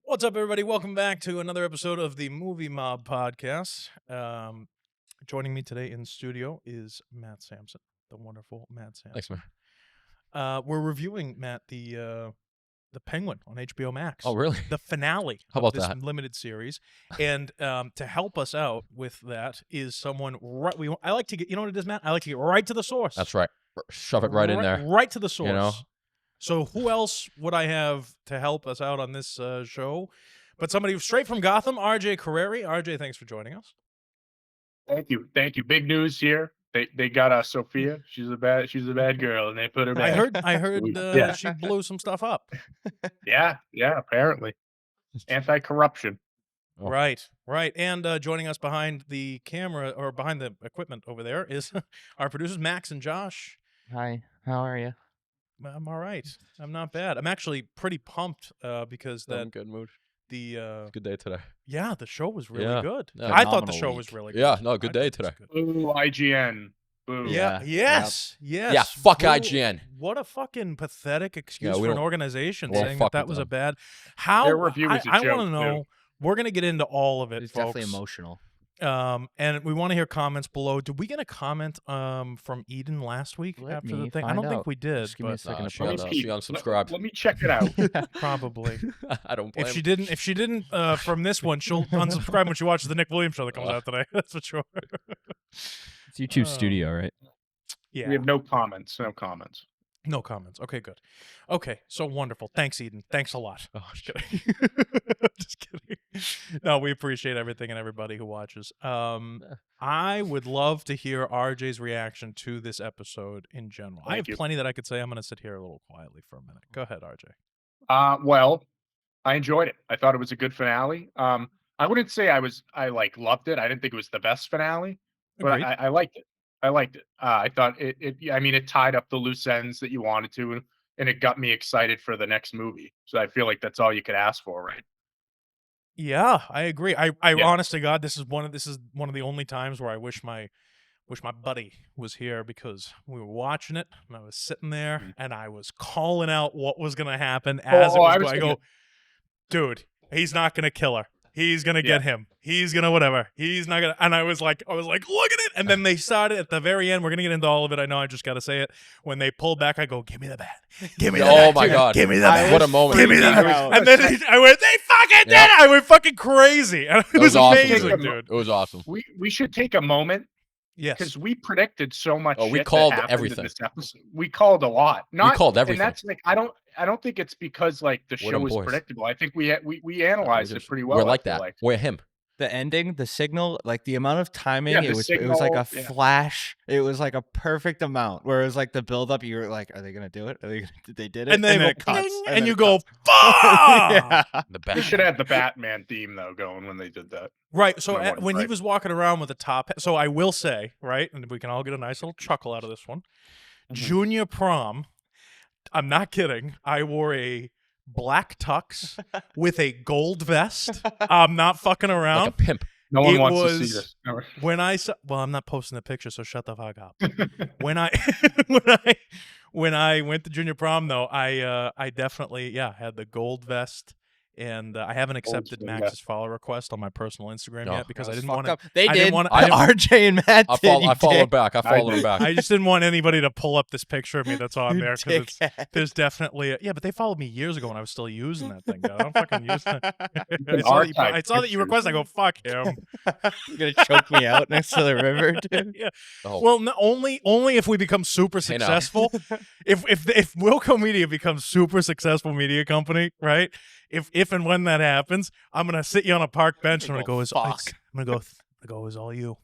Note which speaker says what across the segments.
Speaker 1: What's up, everybody? Welcome back to another episode of the Movie Mob Podcast. Joining me today in studio is Matt Sampson, the wonderful Matt Sampson.
Speaker 2: Thanks, man.
Speaker 1: We're reviewing, Matt, the Penguin on HBO Max.
Speaker 2: Oh, really?
Speaker 1: The finale
Speaker 2: How about
Speaker 1: of this
Speaker 2: that?
Speaker 1: limited series. And to help us out with that is someone I like to get, you know what it is, Matt? I like to get right to the source.
Speaker 2: That's right. Shove it right in there.
Speaker 1: Right to the source.
Speaker 2: You know?
Speaker 1: So who else would I have to help us out on this show? But somebody straight from Gotham, RJ Carreri. RJ, thanks for joining us.
Speaker 3: Thank you. Big news here. They got Sofia. She's a bad girl, and they put her back.
Speaker 1: I heard she blew some stuff up.
Speaker 3: Yeah, apparently. Anti-corruption.
Speaker 2: Oh.
Speaker 1: Right. And joining us behind the camera or behind the equipment over there is our producers Max and Josh.
Speaker 4: Hi, how are you?
Speaker 1: I'm all right. I'm not bad. I'm actually pretty pumped because
Speaker 2: I'm in a good mood.
Speaker 1: It's
Speaker 2: a good day today.
Speaker 1: Yeah, the show was really good.
Speaker 2: Yeah.
Speaker 1: I thought the show was really good.
Speaker 2: Yeah, no, good day today.
Speaker 3: Ooh, IGN. Boo.
Speaker 1: Yeah. Yes.
Speaker 2: Yeah, fuck IGN.
Speaker 1: What a fucking pathetic excuse
Speaker 2: we
Speaker 1: for an
Speaker 2: don't-
Speaker 1: organization
Speaker 2: we'll
Speaker 1: saying
Speaker 2: fuck
Speaker 1: that
Speaker 2: with
Speaker 1: was a
Speaker 2: them.
Speaker 1: bad. How
Speaker 3: Their review is a
Speaker 1: I
Speaker 3: joke,
Speaker 1: want to know.
Speaker 3: too.
Speaker 1: We're gonna get into all of it,
Speaker 4: It's
Speaker 1: folks.
Speaker 4: definitely emotional.
Speaker 1: And we want to hear comments below. Did we get a comment from Eden last week
Speaker 4: Let
Speaker 1: after the
Speaker 4: me
Speaker 1: thing? I
Speaker 4: find
Speaker 1: don't think
Speaker 4: out.
Speaker 1: we did,
Speaker 4: Just give me a
Speaker 1: but
Speaker 4: second to
Speaker 2: she
Speaker 4: pull
Speaker 2: got
Speaker 4: it up.
Speaker 2: she unsubscribed.
Speaker 3: Let me check it out.
Speaker 1: probably.
Speaker 2: I don't blame
Speaker 1: If she didn't from this one, she'll unsubscribe when she watches the Nick Williams show that comes out today. That's for sure.
Speaker 4: It's YouTube Studio, right?
Speaker 1: Yeah.
Speaker 3: We have no comments.
Speaker 1: No comments. Okay, good. Okay, so wonderful. Thanks, Eden. Thanks a lot.
Speaker 2: Oh,
Speaker 1: Just kidding. Just kidding. No, we appreciate everything and everybody who watches. I would love to hear RJ's reaction to this episode in general. I have
Speaker 3: Thank you.
Speaker 1: plenty that I could say. I'm going to sit here a little quietly for a minute. Go ahead, RJ.
Speaker 3: Well, I enjoyed it. I thought it was a good finale. I wouldn't say I loved it. I didn't think it was the best finale, but
Speaker 1: Agreed.
Speaker 3: I liked it. I thought it tied up the loose ends that you wanted to, and it got me excited for the next movie. So I feel like that's all you could ask for, right?
Speaker 1: Yeah, I agree. I
Speaker 3: Yeah.
Speaker 1: honest to God, this is one of the only times where I wish my buddy was here, because we were watching it and I was sitting there and I was calling out what was going to happen as it was going. I go, dude, he's not going to kill her. He's going to get him. He's going to whatever. He's not going to. And I was like, look at it. And then they started at the very end. We're going to get into all of it. I know I just got to say it. When they pulled back, I go, give me the bat. Give me the bat.
Speaker 2: Oh my God.
Speaker 1: Give me the bat.
Speaker 2: What a moment.
Speaker 1: Give me that. And then I went, they fucking did it. I went fucking crazy. And it was
Speaker 2: awesome,
Speaker 1: amazing,
Speaker 3: dude.
Speaker 2: It was awesome.
Speaker 3: We should take a moment,
Speaker 1: Yes.
Speaker 3: because we predicted so much.
Speaker 2: Oh, we
Speaker 3: shit
Speaker 2: called
Speaker 3: that happened
Speaker 2: everything.
Speaker 3: In this episode. We called a lot.
Speaker 2: We called everything.
Speaker 3: And that's like I don't think it's because like the
Speaker 2: We're
Speaker 3: show
Speaker 2: them
Speaker 3: was
Speaker 2: boys.
Speaker 3: predictable. I think we analyzed it pretty well.
Speaker 2: We're
Speaker 3: I
Speaker 2: like
Speaker 3: feel
Speaker 2: that.
Speaker 3: like.
Speaker 2: We're him.
Speaker 4: The ending, the signal, like the amount of timing,
Speaker 3: Yeah,
Speaker 4: it
Speaker 3: the
Speaker 4: was like a
Speaker 3: signal, yeah.
Speaker 4: flash. It was like a perfect amount. Whereas like the build up, you were like, are they gonna do it? They did it,
Speaker 1: And then
Speaker 4: it
Speaker 1: go,
Speaker 4: cuts,
Speaker 1: ding,
Speaker 4: and
Speaker 1: and
Speaker 4: then
Speaker 1: you
Speaker 4: it
Speaker 1: go,
Speaker 4: cuts.
Speaker 1: fuck!
Speaker 4: Yeah.
Speaker 2: The
Speaker 3: They
Speaker 2: bat.
Speaker 3: should have the Batman theme though going when they did that.
Speaker 1: Right. So
Speaker 3: No one,
Speaker 1: when he
Speaker 3: right.
Speaker 1: was walking around with the top, so I will say, right, and we can all get a nice little chuckle out of this one. Junior prom. I'm not kidding. I wore a black tux with a gold vest. I'm not fucking around.
Speaker 2: Like a pimp.
Speaker 3: No one
Speaker 1: It
Speaker 3: wants to
Speaker 1: was-
Speaker 3: see this. No.
Speaker 1: When I saw, well, I'm not posting the picture, so shut the fuck up. when I when I went to junior prom, though, I definitely had the gold vest, and I haven't accepted
Speaker 3: swing
Speaker 1: Max's
Speaker 3: vest.
Speaker 1: follow request on my personal Instagram
Speaker 2: No.
Speaker 1: yet, because I
Speaker 4: That was
Speaker 1: didn't want
Speaker 4: fucked
Speaker 1: to.
Speaker 4: up. They
Speaker 1: I didn't
Speaker 4: did.
Speaker 1: wanna- I didn't-
Speaker 4: RJ and Matt
Speaker 2: I
Speaker 4: did. You
Speaker 2: followed
Speaker 4: dick.
Speaker 2: back. I followed him
Speaker 3: did.
Speaker 2: back.
Speaker 1: I just didn't want anybody to pull up this picture of me that's on
Speaker 4: You
Speaker 1: there, because
Speaker 4: dickhead.
Speaker 1: there's definitely but they followed me years ago when I was still using that thing. I don't fucking use it.
Speaker 3: can
Speaker 1: I saw that you
Speaker 3: archive
Speaker 1: requested. I go, fuck him.
Speaker 4: You're gonna choke me out next to the river, dude.
Speaker 1: Yeah.
Speaker 2: Oh.
Speaker 1: Well, only if we become super
Speaker 2: Hey, now.
Speaker 1: successful. if Wilco Media becomes super successful media company, right? If and when that happens, I'm gonna sit you on a park bench and I'm gonna go, I'm gonna go, it's all you.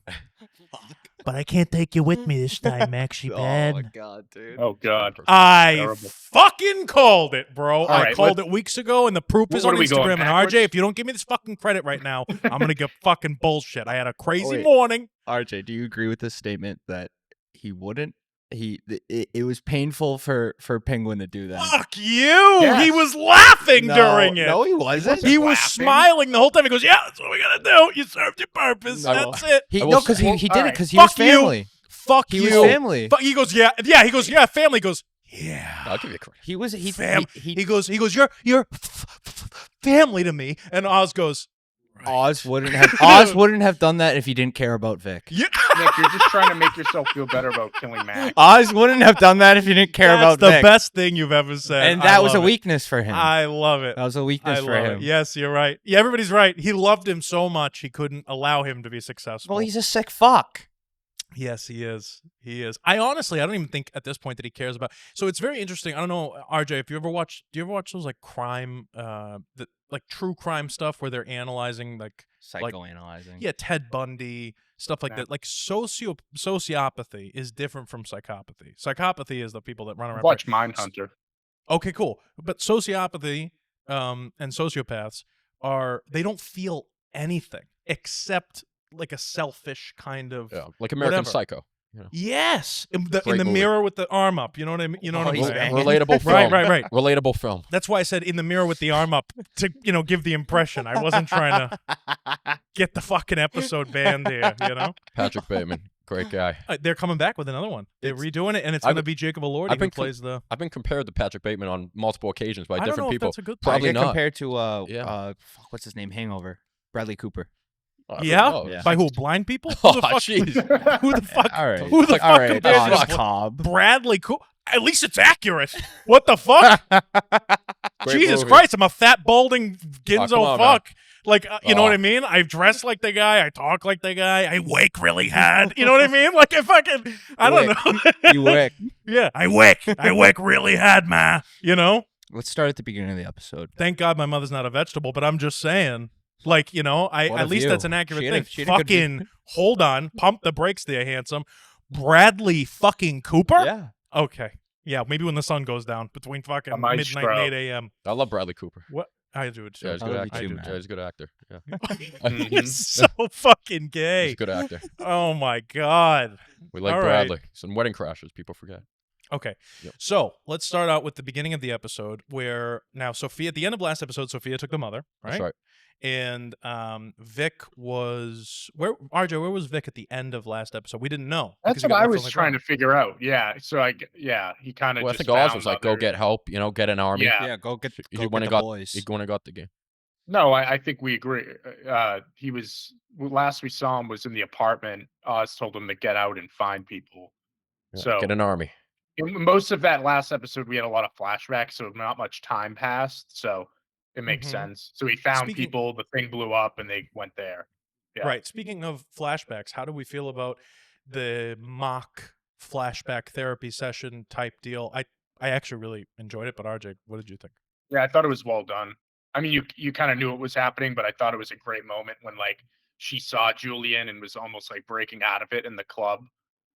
Speaker 1: But I can't take you with me this time, Maxie
Speaker 4: Oh my god, dude.
Speaker 3: Oh God.
Speaker 1: I
Speaker 3: Terrible.
Speaker 1: fucking called it, bro. I
Speaker 3: right,
Speaker 1: called it weeks ago, and the proof is
Speaker 3: what
Speaker 1: on
Speaker 3: are we going,
Speaker 1: Instagram. And
Speaker 3: backwards?
Speaker 1: RJ, if you don't give me this fucking credit right now, I'm gonna get fucking bullshit. I had a crazy
Speaker 4: wait.
Speaker 1: morning.
Speaker 4: RJ, do you agree with this statement that he wouldn't? It was painful for Penguin to do that.
Speaker 1: Fuck you!
Speaker 3: Yes.
Speaker 1: He was laughing during it.
Speaker 4: No, he wasn't.
Speaker 1: He was
Speaker 3: laughing.
Speaker 1: smiling the whole time. He goes, "Yeah, that's what we gotta do. You served your purpose.
Speaker 2: No.
Speaker 1: That's it.
Speaker 4: He
Speaker 2: I will
Speaker 4: no, because
Speaker 2: say-
Speaker 4: he
Speaker 3: all
Speaker 4: did it
Speaker 3: right.
Speaker 4: because he was
Speaker 1: Fuck you.
Speaker 4: family.
Speaker 1: Fuck
Speaker 4: He
Speaker 1: you.
Speaker 4: was family.
Speaker 1: He goes, yeah. He goes, yeah. Family. He goes, yeah.
Speaker 2: I'll give you credit.
Speaker 4: He was he
Speaker 1: Fam.
Speaker 4: he
Speaker 1: He goes, you're family to me. And Oz goes, right.
Speaker 4: Oz wouldn't have done that if he didn't care about Vic.
Speaker 1: Yeah.
Speaker 3: Nick, you're just trying to make yourself feel better about killing Max.
Speaker 4: Oz wouldn't have done that if he didn't care
Speaker 1: That's
Speaker 4: about
Speaker 1: the
Speaker 4: Vic.
Speaker 1: best thing you've ever said.
Speaker 4: And that was a
Speaker 1: love it.
Speaker 4: weakness for him.
Speaker 1: I love it.
Speaker 4: That was a weakness for
Speaker 1: love
Speaker 4: him.
Speaker 1: it. Yes, you're right. Yeah, everybody's right. He loved him so much he couldn't allow him to be successful.
Speaker 4: Well, he's a sick fuck.
Speaker 1: Yes, he is. He is. I don't even think at this point that he cares about. So it's very interesting. I don't know, RJ, if you ever watch, do you ever watch those like crime, like true crime stuff where they're analyzing like
Speaker 4: Psychoanalyzing.
Speaker 1: yeah, Ted Bundy, stuff like that. Like sociopathy is different from psychopathy. Psychopathy is the people that run around.
Speaker 3: Watch Mindhunter.
Speaker 1: Okay, cool. But sociopathy and sociopaths they don't feel anything except like a selfish kind of
Speaker 2: like American
Speaker 1: whatever.
Speaker 2: Psycho.
Speaker 1: Yes, in the
Speaker 2: movie.
Speaker 1: mirror with the arm up. You know what I mean? You know what I'm
Speaker 4: he's
Speaker 1: saying?
Speaker 4: banging.
Speaker 2: Relatable film.
Speaker 1: Right.
Speaker 2: Relatable film.
Speaker 1: That's why I said in the mirror with the arm up to give the impression. I wasn't trying to get the fucking episode banned here.
Speaker 2: Patrick Bateman, great guy.
Speaker 1: They're coming back with another one. They're redoing it, and it's going to be Jacob Elordi who plays the.
Speaker 2: I've been compared to Patrick Bateman on multiple occasions by
Speaker 1: I don't
Speaker 2: different
Speaker 1: know
Speaker 2: people.
Speaker 1: if that's a good
Speaker 2: Probably
Speaker 4: I get
Speaker 2: not.
Speaker 4: compared to what's his name? Hangover. Bradley Cooper.
Speaker 1: Yeah? By who? Blind people? Who
Speaker 2: Oh,
Speaker 1: the fuck?
Speaker 2: jeez.
Speaker 1: Who the fuck?
Speaker 4: All right.
Speaker 1: Who the
Speaker 4: All
Speaker 1: fuck
Speaker 4: right.
Speaker 1: compared
Speaker 4: Oz
Speaker 1: to
Speaker 4: Cobb.
Speaker 1: Bradley Cooper? At least it's accurate. What the fuck?
Speaker 2: Great
Speaker 1: Jesus
Speaker 2: movie.
Speaker 1: Christ! I'm a fat, balding Ginzo
Speaker 2: come on,
Speaker 1: fuck. Like, you know
Speaker 2: Oh.
Speaker 1: what I mean? I dress like the guy. I talk like the guy. I wake really hard. You know what I mean? Like, if I can, I don't know.
Speaker 4: You wick.
Speaker 1: Yeah, I wake really hard, ma. You know?
Speaker 4: Let's start at the beginning of the episode.
Speaker 1: Thank God my mother's not a vegetable, but I'm just saying. Like,
Speaker 4: What
Speaker 1: at
Speaker 4: a
Speaker 1: least
Speaker 4: view.
Speaker 1: that's an accurate
Speaker 4: She
Speaker 1: thing.
Speaker 4: had a good
Speaker 1: Fucking, hold on. Pump the brakes there, handsome. Bradley fucking Cooper?
Speaker 4: Yeah.
Speaker 1: Okay. Yeah, maybe when the sun goes down between fucking
Speaker 3: A
Speaker 1: midnight
Speaker 3: maestro.
Speaker 1: and 8 a.m.
Speaker 2: I love Bradley Cooper.
Speaker 1: What? I do it too.
Speaker 2: Yeah, he's a
Speaker 4: I
Speaker 2: good
Speaker 4: love you
Speaker 2: actor.
Speaker 4: too, man.
Speaker 2: Yeah, he's a good actor. Yeah,
Speaker 1: You're so fucking
Speaker 2: he's
Speaker 1: gay.
Speaker 2: a good actor.
Speaker 1: Oh my God.
Speaker 2: We like
Speaker 1: All right.
Speaker 2: Bradley. Some Wedding Crashers. People forget.
Speaker 1: Okay.
Speaker 2: Yep.
Speaker 1: So let's start out with the beginning of the episode where now Sofia, at the end of last episode, Sofia took the mother, right?
Speaker 2: That's right.
Speaker 1: And Vic was where was Vic at the end of last episode? We didn't know.
Speaker 3: That's what I was trying to figure out. Yeah. So he kind of.
Speaker 2: Well, I think Oz was like, "Go get help. Get an army."
Speaker 3: Yeah.
Speaker 4: Yeah, go get
Speaker 2: He
Speaker 4: the
Speaker 2: went and got.
Speaker 4: boys.
Speaker 2: He went and got the game.
Speaker 3: No, I think we agree. He was last we saw him was in the apartment. Oz told him to get out and find people.
Speaker 2: Yeah,
Speaker 3: So
Speaker 2: get an army.
Speaker 3: in most of that last episode, we had a lot of flashbacks, so not much time passed. So it makes
Speaker 1: Mhm.
Speaker 3: sense. So he found
Speaker 1: Speaking-
Speaker 3: people. The thing blew up, and they went there. Yeah.
Speaker 1: Right. Speaking of flashbacks, how do we feel about the mock flashback therapy session type deal? I actually really enjoyed it, but RJ, what did you think?
Speaker 3: Yeah, I thought it was well done. I mean, you kind of knew it was happening, but I thought it was a great moment when like she saw Julian and was almost like breaking out of it in the club.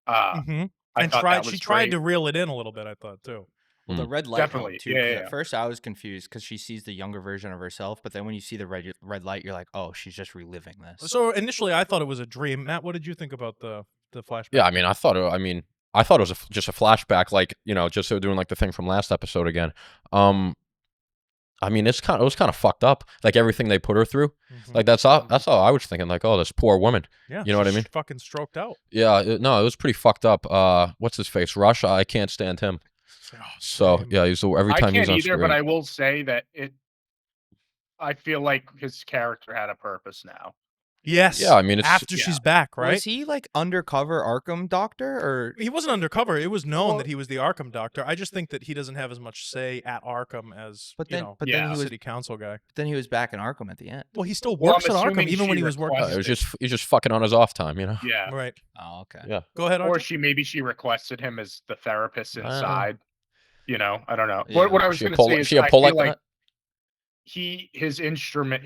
Speaker 1: Mm-hmm.
Speaker 3: I
Speaker 1: And
Speaker 3: thought that was
Speaker 1: she tried
Speaker 3: great.
Speaker 1: to reel it in a little bit, I thought too.
Speaker 4: Well, the red light
Speaker 3: Definitely.
Speaker 4: helped, too.
Speaker 3: Yeah,
Speaker 4: 'cause
Speaker 3: yeah.
Speaker 4: At first, I was confused because she sees the younger version of herself, but then when you see the red light, you're like, oh, she's just reliving this.
Speaker 1: So initially, I thought it was a dream. Matt, what did you think about the flashback?
Speaker 2: Yeah, I thought it was just a flashback, like just so doing like the thing from last episode again. It was kind of fucked up, like everything they put her through.
Speaker 1: Mhm.
Speaker 2: Like that's all I was thinking. Like, oh, this poor woman.
Speaker 1: Yeah,
Speaker 2: you know what I
Speaker 1: she's
Speaker 2: mean?
Speaker 1: Fucking stroked out.
Speaker 2: Yeah, no, it was pretty fucked up. What's his face? Rush. I can't stand him.
Speaker 1: Oh,
Speaker 2: So
Speaker 1: same.
Speaker 2: yeah, every
Speaker 3: I
Speaker 2: time he's
Speaker 3: can't
Speaker 2: on
Speaker 3: either,
Speaker 2: screen.
Speaker 3: but I will say that I feel like his character had a purpose now.
Speaker 1: Yes.
Speaker 2: Yeah, it's
Speaker 1: after she's back, right?
Speaker 4: Was he like undercover Arkham doctor or?
Speaker 1: He wasn't undercover. It was known
Speaker 3: Well-
Speaker 1: that he was the Arkham doctor. I just think that he doesn't have as much say at Arkham as
Speaker 4: But then, but
Speaker 3: Yeah.
Speaker 4: then he was
Speaker 1: city council guy.
Speaker 4: then he was back in Arkham at the end.
Speaker 1: Well, he still
Speaker 3: Well,
Speaker 1: works
Speaker 3: I'm
Speaker 1: at Arkham
Speaker 3: assuming
Speaker 1: even when
Speaker 3: she
Speaker 1: he was working.
Speaker 3: requested-
Speaker 2: it was he's just fucking on his off time,
Speaker 3: Yeah.
Speaker 1: Right.
Speaker 4: Oh, okay.
Speaker 2: Yeah.
Speaker 1: Go ahead,
Speaker 3: Or
Speaker 1: RJ.
Speaker 3: she requested him as the therapist
Speaker 2: I don't know.
Speaker 3: inside. I don't know.
Speaker 4: Yeah.
Speaker 3: What I was
Speaker 2: She a
Speaker 3: going to
Speaker 2: pull,
Speaker 3: say is
Speaker 2: she a
Speaker 3: I
Speaker 2: pull
Speaker 3: feel
Speaker 2: like
Speaker 3: like
Speaker 2: that?
Speaker 3: his instrument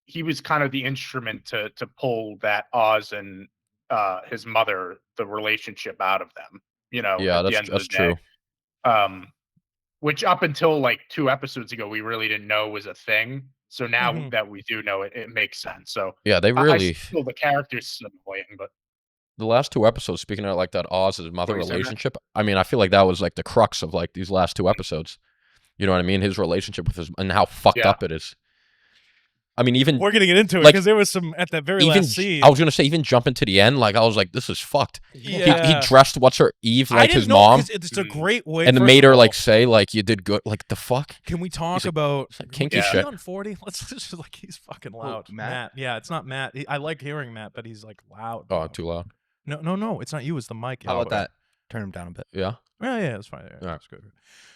Speaker 3: he was kind of the instrument to pull that Oz and his mother, the relationship out of them.
Speaker 2: Yeah,
Speaker 3: at the end of
Speaker 2: that's
Speaker 3: the day.
Speaker 2: true.
Speaker 3: Which up until like 2 episodes ago we really didn't know was a thing. So now
Speaker 1: Mhm.
Speaker 3: that we do know it, it makes sense. So
Speaker 2: Yeah, they
Speaker 3: I
Speaker 2: really
Speaker 3: feel the character's annoying, but
Speaker 2: the last 2 episodes. Speaking of like that Oz and mother
Speaker 3: What you saying, Matt?
Speaker 2: relationship, I feel like that was like the crux of like these last 2 episodes. You know what I mean? His relationship with his and how fucked
Speaker 3: Yeah.
Speaker 2: up it is. I mean, even
Speaker 1: we're gonna get into it
Speaker 2: like,
Speaker 1: because there was some at that very
Speaker 2: even
Speaker 1: last scene.
Speaker 2: I was gonna say, even jumping to the end, like I was like, this is fucked.
Speaker 1: Yeah.
Speaker 2: He dressed Eve
Speaker 1: I
Speaker 2: like
Speaker 1: didn't
Speaker 2: his
Speaker 1: know,
Speaker 2: mom,
Speaker 1: 'cause it's a great way.
Speaker 2: and
Speaker 1: first
Speaker 2: made
Speaker 1: of
Speaker 2: her
Speaker 1: all,
Speaker 2: like say like you did good. Like the fuck.
Speaker 1: Can we talk
Speaker 2: like-
Speaker 1: about
Speaker 2: kinky
Speaker 1: is he
Speaker 2: shit.
Speaker 1: on 40? Let's just like he's fucking loud.
Speaker 4: Matt?
Speaker 1: Yeah, it's not Matt. I like hearing Matt, but he's like loud.
Speaker 2: Oh,
Speaker 1: bro.
Speaker 2: too loud.
Speaker 1: No, it's not you. It's the mic.
Speaker 4: How about that? Turn him down a bit.
Speaker 2: Yeah.
Speaker 1: Yeah, it's fine. Yeah,
Speaker 2: All right.
Speaker 1: that's good.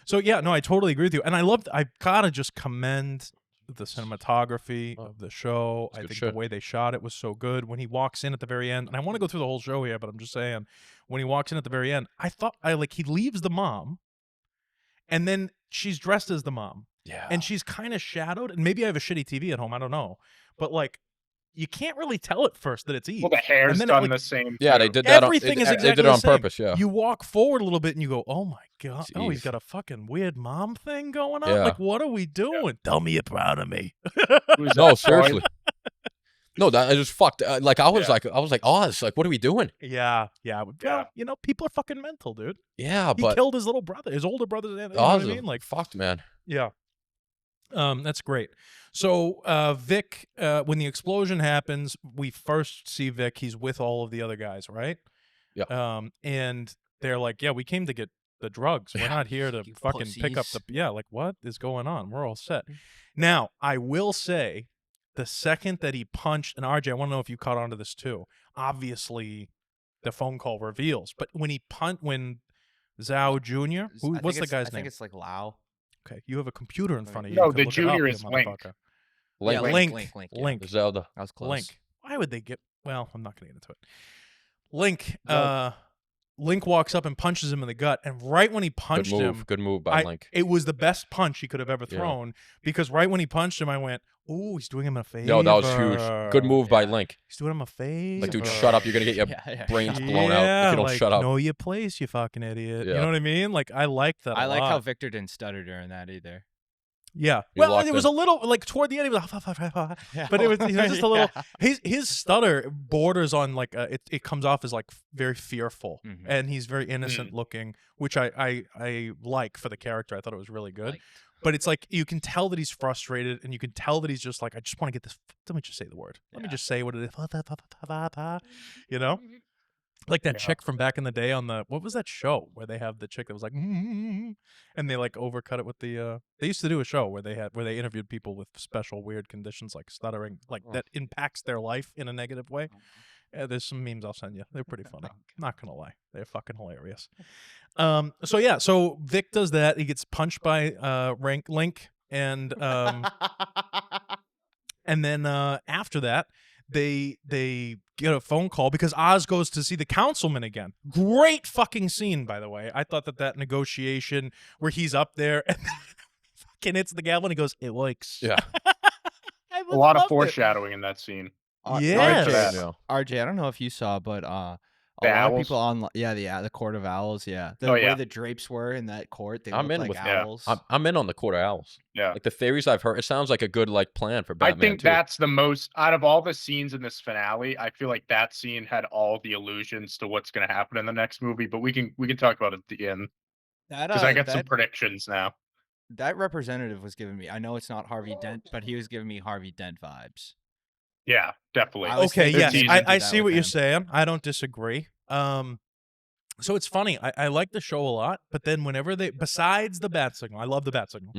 Speaker 1: So yeah, no, I totally agree with you, and I gotta just commend the cinematography of the show. I think
Speaker 2: shit.
Speaker 1: the way they shot it was so good. When he walks in at the very end, and I want to go through the whole show here, but I'm just saying, when he walks in at the very end, he leaves the mom, and then she's dressed as the mom, and she's kind of shadowed. And maybe I have a shitty TV at home, I don't know, but like, you can't really tell at first that it's Eve.
Speaker 3: Well, the hair's done the same.
Speaker 2: Yeah,
Speaker 3: too.
Speaker 2: they did that.
Speaker 1: Everything is
Speaker 2: They
Speaker 1: exactly
Speaker 2: did it on
Speaker 1: the same.
Speaker 2: purpose. Yeah.
Speaker 1: You walk forward a little bit and you go, "Oh my god!
Speaker 2: It's
Speaker 1: Oh, he's
Speaker 2: Eve.
Speaker 1: got a fucking weird mom thing going on.
Speaker 2: Yeah.
Speaker 1: Like, what are we doing? Tell me you're proud of me."
Speaker 3: Who's
Speaker 2: No,
Speaker 3: that, Floyd?
Speaker 2: seriously. No, that is fucked. Like I was like, Oz. Like, what are we doing?
Speaker 1: Yeah.
Speaker 3: Yeah.
Speaker 1: Well, you know, people are fucking mental, dude.
Speaker 2: Yeah,
Speaker 1: He
Speaker 2: but
Speaker 1: killed his little brother, his older brother. You know what
Speaker 2: Oz
Speaker 1: I
Speaker 2: is
Speaker 1: mean? Like,
Speaker 2: fucked, man.
Speaker 1: yeah. That's great. So Vic, when the explosion happens, we first see Vic. He's with all of the other guys, right?
Speaker 2: Yeah.
Speaker 1: And they're like, "Yeah, we came to get the drugs. We're not here to
Speaker 4: You
Speaker 1: fucking pick up the."
Speaker 4: pussies.
Speaker 1: Yeah, like what is going on? We're all set. Now, I will say, the second that he punched, and RJ, I want to know if you caught on to this too. Obviously, the phone call reveals, but when Zhao Jr., what's the guy's
Speaker 4: I think
Speaker 1: name?
Speaker 4: it's like Lao.
Speaker 1: Okay, you have a computer in front of you.
Speaker 3: No,
Speaker 1: You can
Speaker 3: the
Speaker 1: look it
Speaker 3: junior
Speaker 1: up,
Speaker 3: is
Speaker 1: you
Speaker 3: Link.
Speaker 1: motherfucker.
Speaker 2: Link.
Speaker 4: Yeah,
Speaker 1: Link.
Speaker 4: yeah.
Speaker 1: Link.
Speaker 2: Zelda.
Speaker 4: I was close.
Speaker 1: Link. Why would they get? Well, I'm not going to get into it. Link.
Speaker 3: Zelda.
Speaker 1: Link walks up and punches him in the gut, and right when he punched him,
Speaker 2: Good move by Link.
Speaker 1: it was the best punch he could have ever
Speaker 2: Yeah.
Speaker 1: thrown, because right when he punched him, I went, "Oh, he's doing him a favor."
Speaker 2: No, that was huge. Good move by Link.
Speaker 1: He's doing him a favor.
Speaker 2: Like, dude, shut up. You're gonna get your brains blown out if you don't
Speaker 1: like,
Speaker 2: shut up.
Speaker 1: Know your place, you fucking idiot. You
Speaker 2: Yeah.
Speaker 1: know what I mean? Like, I like that.
Speaker 4: I like
Speaker 1: lot.
Speaker 4: how Victor didn't stutter during that either.
Speaker 1: Yeah.
Speaker 2: He
Speaker 1: Well,
Speaker 2: locked
Speaker 1: it was
Speaker 2: in.
Speaker 1: a little like toward the end. He was like, but it was just a little. His stutter borders on like it comes off as like very fearful,
Speaker 4: Mhm.
Speaker 1: and he's very innocent looking, which I like for the character. I thought it was really good.
Speaker 4: Liked.
Speaker 1: But it's like you can tell that he's frustrated, and you can tell that he's just like, I just want to get this. Let me just say the word. Let me just say what it is. You know. Like that chick from back in the day on what was that show where they have the chick that was like, and they like overcut it with the. They used to do a show where they interviewed people with special weird conditions like stuttering, like that impacts their life in a negative way. There's some memes I'll send you. They're pretty funny. Not gonna lie, they're fucking hilarious. So Vic does that. He gets punched by Link, and and then after that. They get a phone call because Oz goes to see the councilman again. Great fucking scene, by the way. I thought that negotiation where he's up there and fucking hits the gavel and he goes, "It works."
Speaker 2: Yeah.
Speaker 3: A lot of foreshadowing in that scene.
Speaker 1: Yes.
Speaker 4: RJ, I don't know if you saw, but a
Speaker 3: The
Speaker 4: lot
Speaker 3: owls?
Speaker 4: of people on the Court of Owls, yeah. The way the drapes were in that court, they
Speaker 2: I'm
Speaker 4: looked
Speaker 2: in
Speaker 4: like
Speaker 2: with
Speaker 4: owls.
Speaker 2: I'm in on the Court of Owls.
Speaker 3: Yeah.
Speaker 2: Like the theories I've heard, it sounds like a good like plan for
Speaker 3: I
Speaker 2: Batman.
Speaker 3: think
Speaker 2: too.
Speaker 3: that's the most out of all the scenes in this finale. I feel like that scene had all the allusions to what's going to happen in the next movie. But we can talk about it at the end because I got some predictions now.
Speaker 4: That representative was giving me. I know it's not Harvey Dent, but he was giving me Harvey Dent vibes.
Speaker 3: Yeah, definitely.
Speaker 1: Okay, yes,
Speaker 3: teasing
Speaker 1: I
Speaker 4: that
Speaker 1: see
Speaker 4: with
Speaker 1: what you're
Speaker 4: him.
Speaker 1: saying. I don't disagree. So it's funny. I like the show a lot, but then whenever besides the bat signal, I love the bat signal.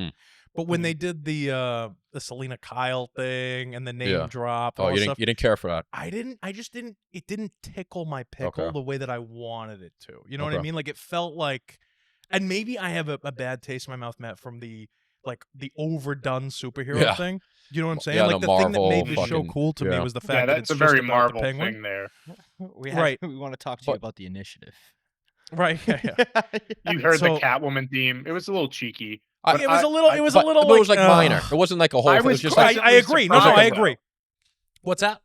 Speaker 1: But when they did the Selena Kyle thing and the name drop, and all
Speaker 2: you
Speaker 1: stuff,
Speaker 2: didn't care for that.
Speaker 1: I just didn't. It didn't tickle my pickle
Speaker 2: Okay.
Speaker 1: the way that I wanted it to. You know what I mean? Like it felt like, and maybe I have a bad taste in my mouth, Matt, from the overdone superhero thing. You know what I'm saying?
Speaker 2: Yeah,
Speaker 1: like
Speaker 2: the
Speaker 1: the thing that
Speaker 2: Marvel
Speaker 1: made the show
Speaker 2: fucking-
Speaker 1: cool to me
Speaker 2: yeah.
Speaker 1: was the fact that it's
Speaker 3: that's a
Speaker 1: just
Speaker 3: very
Speaker 1: about
Speaker 3: Marvel
Speaker 1: the Penguin.
Speaker 3: thing there.
Speaker 4: We want to talk to you about the initiative.
Speaker 1: Right. Yeah.
Speaker 3: You heard
Speaker 1: So-
Speaker 3: the Catwoman theme. It was a little cheeky.
Speaker 1: It was a little. It was a
Speaker 2: But
Speaker 1: little.
Speaker 2: it was like minor. It wasn't like a whole.
Speaker 3: I
Speaker 2: It was
Speaker 3: was
Speaker 2: just
Speaker 3: quite-
Speaker 2: like
Speaker 1: I agree. No,
Speaker 3: surprised
Speaker 1: I
Speaker 3: though.
Speaker 1: agree. What's that?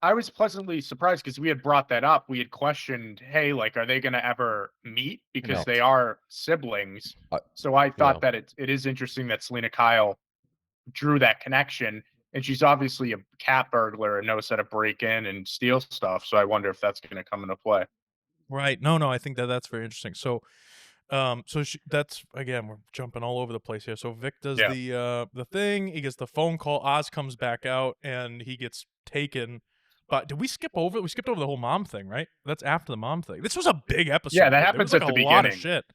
Speaker 3: I was pleasantly surprised because we had brought that up. We had questioned, hey, like, are they going to ever meet? Because
Speaker 2: No.
Speaker 3: they are siblings. So I thought
Speaker 2: Yeah.
Speaker 3: that it is interesting that Selena Kyle drew that connection. And she's obviously a cat burglar and knows how to break in and steal stuff. So I wonder if that's going to come into play.
Speaker 1: Right. No, I think that's very interesting. So So that's again, we're jumping all over the place here. So Vic does the thing. He gets the phone call. Oz comes back out, and he gets taken. But did we skip over? We skipped over the whole mom thing, right? That's after the mom thing. This was a big episode.
Speaker 3: Yeah, that
Speaker 1: dude.
Speaker 3: happens
Speaker 1: there was,
Speaker 3: at the
Speaker 1: a lot of
Speaker 3: beginning.
Speaker 1: shit.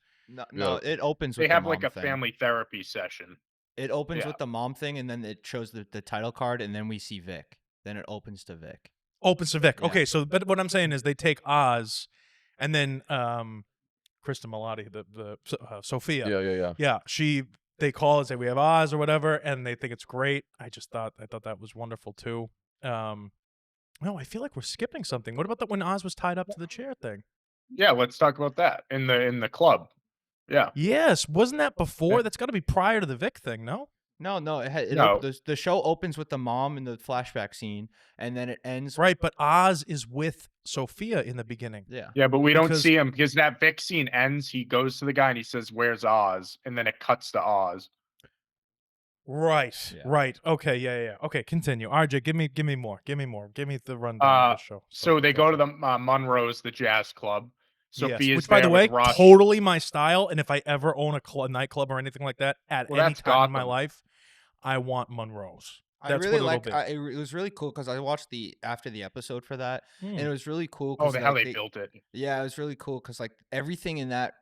Speaker 4: No, it opens with
Speaker 3: they have
Speaker 4: the mom
Speaker 3: like a
Speaker 4: thing.
Speaker 3: family therapy session.
Speaker 4: It opens with the mom thing, and then it shows the title card, and then we see Vic. Then it opens to Vic.
Speaker 1: Opens to Vic.
Speaker 4: Yeah.
Speaker 1: Okay, so but what I'm saying is they take Oz, and then Cristin Milioti, the Sofia. Yeah, they call and say we have Oz or whatever, and they think it's great. I thought that was wonderful too. No, I feel like we're skipping something. What about that when Oz was tied up to the chair thing?
Speaker 3: Yeah, let's talk about that in the club. Yeah.
Speaker 1: Yes, wasn't that before? That's got to be prior to the Vic thing, no?
Speaker 4: No.
Speaker 3: No.
Speaker 4: The show opens with the mom in the flashback scene, and then it ends.
Speaker 1: Right, but Oz is with Sofia in the beginning.
Speaker 4: Yeah.
Speaker 3: Yeah, but we don't see him because that Vic scene ends. He goes to the guy and he says, "Where's Oz?" And then it cuts to Oz.
Speaker 1: Right.
Speaker 4: Yeah.
Speaker 1: Right. Okay. Yeah. Okay. Continue. RJ, give me more. Give me the rundown of the show.
Speaker 3: So they go to the Monroe's, the jazz club. Sophia's
Speaker 1: yes. Which, by the way, totally my style. And if I ever own a nightclub or anything like that at any time in my life, I want Monroe's. That's
Speaker 4: I really
Speaker 1: like.
Speaker 4: it was really cool because I watched after the episode for that, and it was really cool.
Speaker 3: Oh, how they built it.
Speaker 4: Yeah, it was really cool because like everything in that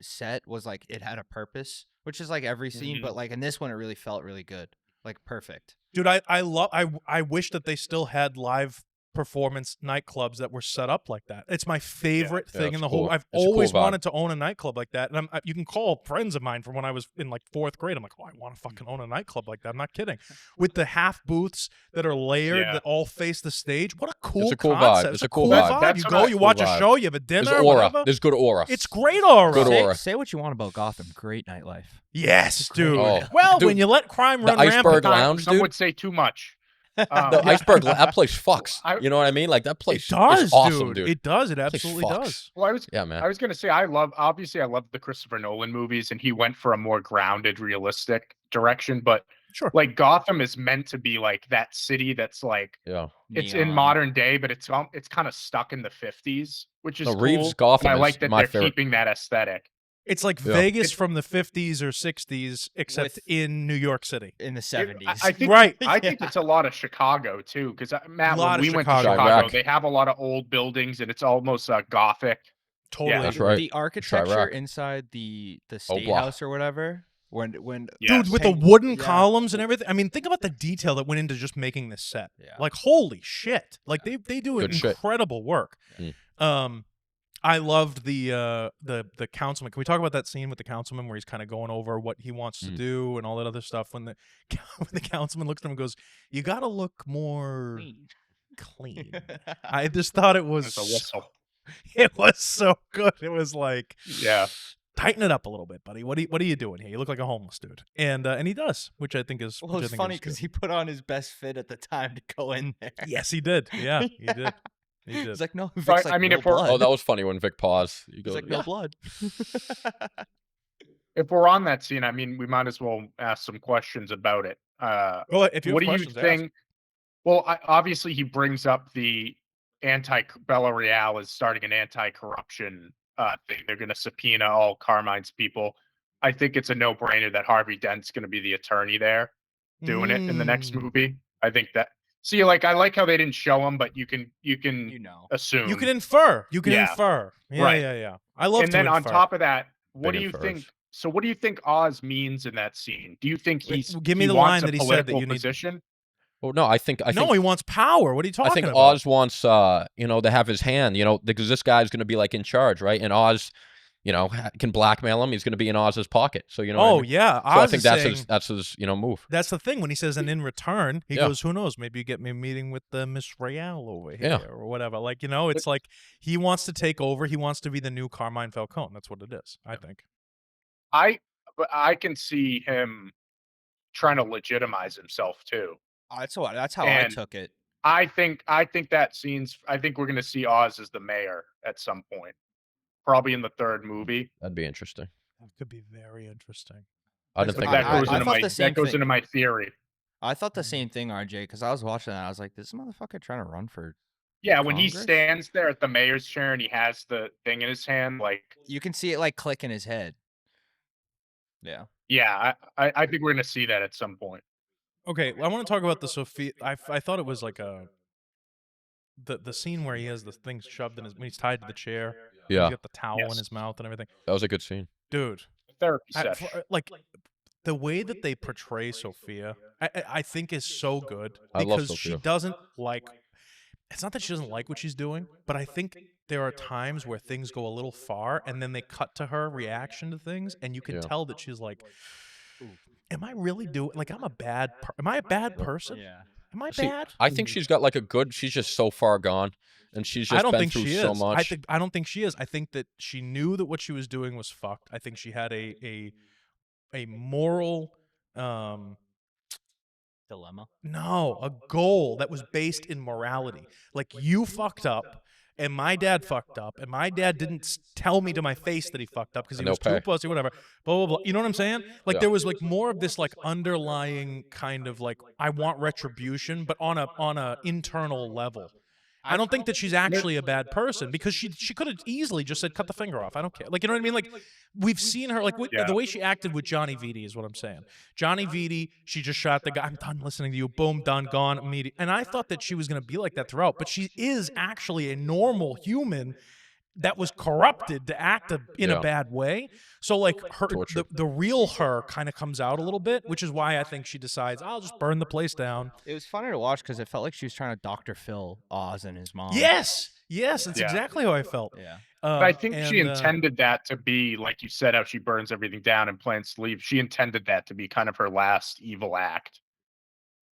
Speaker 4: set was like it had a purpose, which is like every scene, but like in this one, it really felt really good, like perfect.
Speaker 1: Dude, I wish that they still had live performance nightclubs that were set up like that. It's my favorite thing in the whole. I've always wanted to own a nightclub like that, and you can call friends of mine from when I was in like 4th grade. I'm like, oh, I want to fucking own a nightclub like that. I'm not kidding. With the half booths that are layered that all face the stage. What a cool concept!
Speaker 2: It's a cool vibe.
Speaker 1: You go, you watch a show, you have a dinner.
Speaker 2: There's aura.
Speaker 1: Whatever.
Speaker 2: There's good aura.
Speaker 1: It's great aura.
Speaker 2: Good aura.
Speaker 4: Say what you want about Gotham. Great nightlife.
Speaker 1: Yes, dude.
Speaker 2: Oh.
Speaker 1: Well,
Speaker 2: Dude,
Speaker 1: when you let crime run
Speaker 2: the Iceberg
Speaker 1: rampant,
Speaker 2: Lounge,
Speaker 3: some
Speaker 2: dude.
Speaker 3: would say too much.
Speaker 2: The Iceberg, that place fucks. You know what I mean? Like that place is awesome, dude.
Speaker 1: It does. It absolutely does.
Speaker 3: Well,
Speaker 2: man.
Speaker 3: I was gonna say I love the Christopher Nolan movies, and he went for a more grounded, realistic direction. But like Gotham is meant to be like that city that's like it's in modern day, but it's kind of stuck in the 50s, which is cool.
Speaker 2: Reeves Gotham.
Speaker 3: I like that
Speaker 2: they're
Speaker 3: keeping that aesthetic.
Speaker 1: It's like Vegas from the 50s or 60s, except in New York City.
Speaker 4: In the 70s.
Speaker 3: I think, I think it's a lot of Chicago, too, because, Matt, when we went to Chicago, they have a lot of old buildings, and it's almost Gothic.
Speaker 1: Totally.
Speaker 2: Yeah, that's right.
Speaker 4: The architecture inside the State House or whatever. Dude,
Speaker 1: with the wooden columns and everything. I mean, think about the detail that went into just making this set.
Speaker 4: Yeah.
Speaker 1: Like, holy shit. Like, they do incredible work. I loved the councilman. Can we talk about that scene with the councilman where he's kind of going over what he wants to do and all that other stuff? When the councilman looks at him and goes, "You got to look more clean." I just thought it was. It was so good. It was like, tighten it up a little bit, buddy. What are you doing here? You look like a homeless dude, and he does, which I think is.
Speaker 4: Well, it's funny because he put on his best fit at the time to go in there.
Speaker 1: Yes, he did. Yeah, he did.
Speaker 4: He's like, no. Vic's
Speaker 3: like,
Speaker 4: I
Speaker 3: mean,
Speaker 4: no
Speaker 3: if we're
Speaker 4: blood.
Speaker 2: Oh, that was funny when Vic paused.
Speaker 4: He's like, no blood.
Speaker 3: If we're on that scene, I mean, we might as well ask some questions about it.
Speaker 1: Well, if you
Speaker 3: what do you think? Well, obviously, he brings up the Bella Real is starting an anti-corruption thing. They're going to subpoena all Carmine's people. I think it's a no-brainer that Harvey Dent's going to be the attorney there doing it in the next movie. I think that. See, like I like how they didn't show him, but you can assume.
Speaker 1: You can infer. Infer. Yeah. I love.
Speaker 3: And then on top of that, what do you think? So, what do you think Oz means in that scene? Do you think
Speaker 1: give me the line that he said that you
Speaker 3: position?
Speaker 1: Need.
Speaker 2: Well, no, I think
Speaker 1: no, he wants power. What are you talking about?
Speaker 2: I think Oz wants to have his hand, because this guy's going to be like in charge, right? And Oz, can blackmail him. He's going to be in Oz's pocket. So
Speaker 1: I mean? Yeah.
Speaker 2: So I think that's his move.
Speaker 1: That's the thing when he says, and in return, he goes, "Who knows? Maybe you get me a meeting with Miss Real over here or whatever." Like it's like he wants to take over. He wants to be the new Carmine Falcone. That's what it is. I think.
Speaker 3: I can see him trying to legitimize himself too.
Speaker 4: That's how I took it.
Speaker 3: I think that scene's. I think we're going to see Oz as the mayor at some point. Probably in the third movie.
Speaker 2: That'd be interesting.
Speaker 1: That could be very interesting.
Speaker 2: I didn't think
Speaker 3: that goes into my theory.
Speaker 4: I thought the same thing, RJ, because I was watching that. I was like, this motherfucker trying to run for
Speaker 3: Yeah, when he
Speaker 4: Congress?
Speaker 3: stands there at the mayor's chair and he has the thing in his hand, like
Speaker 4: You can see it like click in his head. Yeah.
Speaker 3: yeah, I think we're gonna see that at some point.
Speaker 1: Okay, I want to talk about the Sofia. I thought it was like the scene where he has the thing shoved in his when he's tied to the chair.
Speaker 2: Yeah.
Speaker 1: He's got the towel in
Speaker 3: Yes.
Speaker 1: his mouth and everything.
Speaker 2: That was a good scene.
Speaker 1: Dude,
Speaker 3: Therapy session.
Speaker 1: like the way that they portray Sofia, I think is so good
Speaker 2: I love
Speaker 1: because she
Speaker 2: Sofia.
Speaker 1: doesn't like. It's not that she doesn't like what she's doing, but I think there are times where things go a little far, and then they cut to her reaction to things, and you can
Speaker 2: Yeah.
Speaker 1: tell that she's like, "Am I really doing? Like, am I a bad person?
Speaker 4: Yeah.
Speaker 1: Am I
Speaker 2: See,
Speaker 1: bad?"
Speaker 2: I think she's got like a good. She's just so far gone, and she's just
Speaker 1: I don't
Speaker 2: been
Speaker 1: think
Speaker 2: through
Speaker 1: she
Speaker 2: so
Speaker 1: is.
Speaker 2: much.
Speaker 1: I don't think she is. I think that she knew that what she was doing was fucked. I think she had a moral
Speaker 4: Dilemma.
Speaker 1: no, a goal that was based in morality. Like, you fucked up and my dad fucked up and my dad didn't tell me to my face that he fucked up because he
Speaker 2: And
Speaker 1: was
Speaker 2: they'll
Speaker 1: too
Speaker 2: pay.
Speaker 1: pussy, whatever. Blah blah blah. You know what I'm saying? Like
Speaker 2: Yeah.
Speaker 1: there was like more of this like underlying kind of like I want retribution, but on a internal level. I don't think that she's actually a bad person because she could have easily just said cut the finger off. I don't care. Like, you know what I mean? Like, we've seen her like
Speaker 3: Yeah.
Speaker 1: the way she acted with Johnny Vitti is what I'm saying. Johnny Vitti, she just shot the guy. I'm done listening to you. Boom, done, gone, immediate. And I thought that she was going to be like that throughout, but she is actually a normal human that was corrupted to act in a
Speaker 2: Yeah.
Speaker 1: bad way. So like her,
Speaker 2: Tortured.
Speaker 1: the real her kind of comes out a little bit, which is why I think she decides I'll just burn the place down.
Speaker 4: It was funny to watch because it felt like she was trying to Dr. Phil Oz and his mom.
Speaker 1: Yes, that's
Speaker 3: Yeah.
Speaker 1: exactly how I felt.
Speaker 4: Yeah.
Speaker 3: But I think she
Speaker 1: and,
Speaker 3: intended that to be, like you said, how she burns everything down and plans to leave. She intended that to be kind of her last evil act.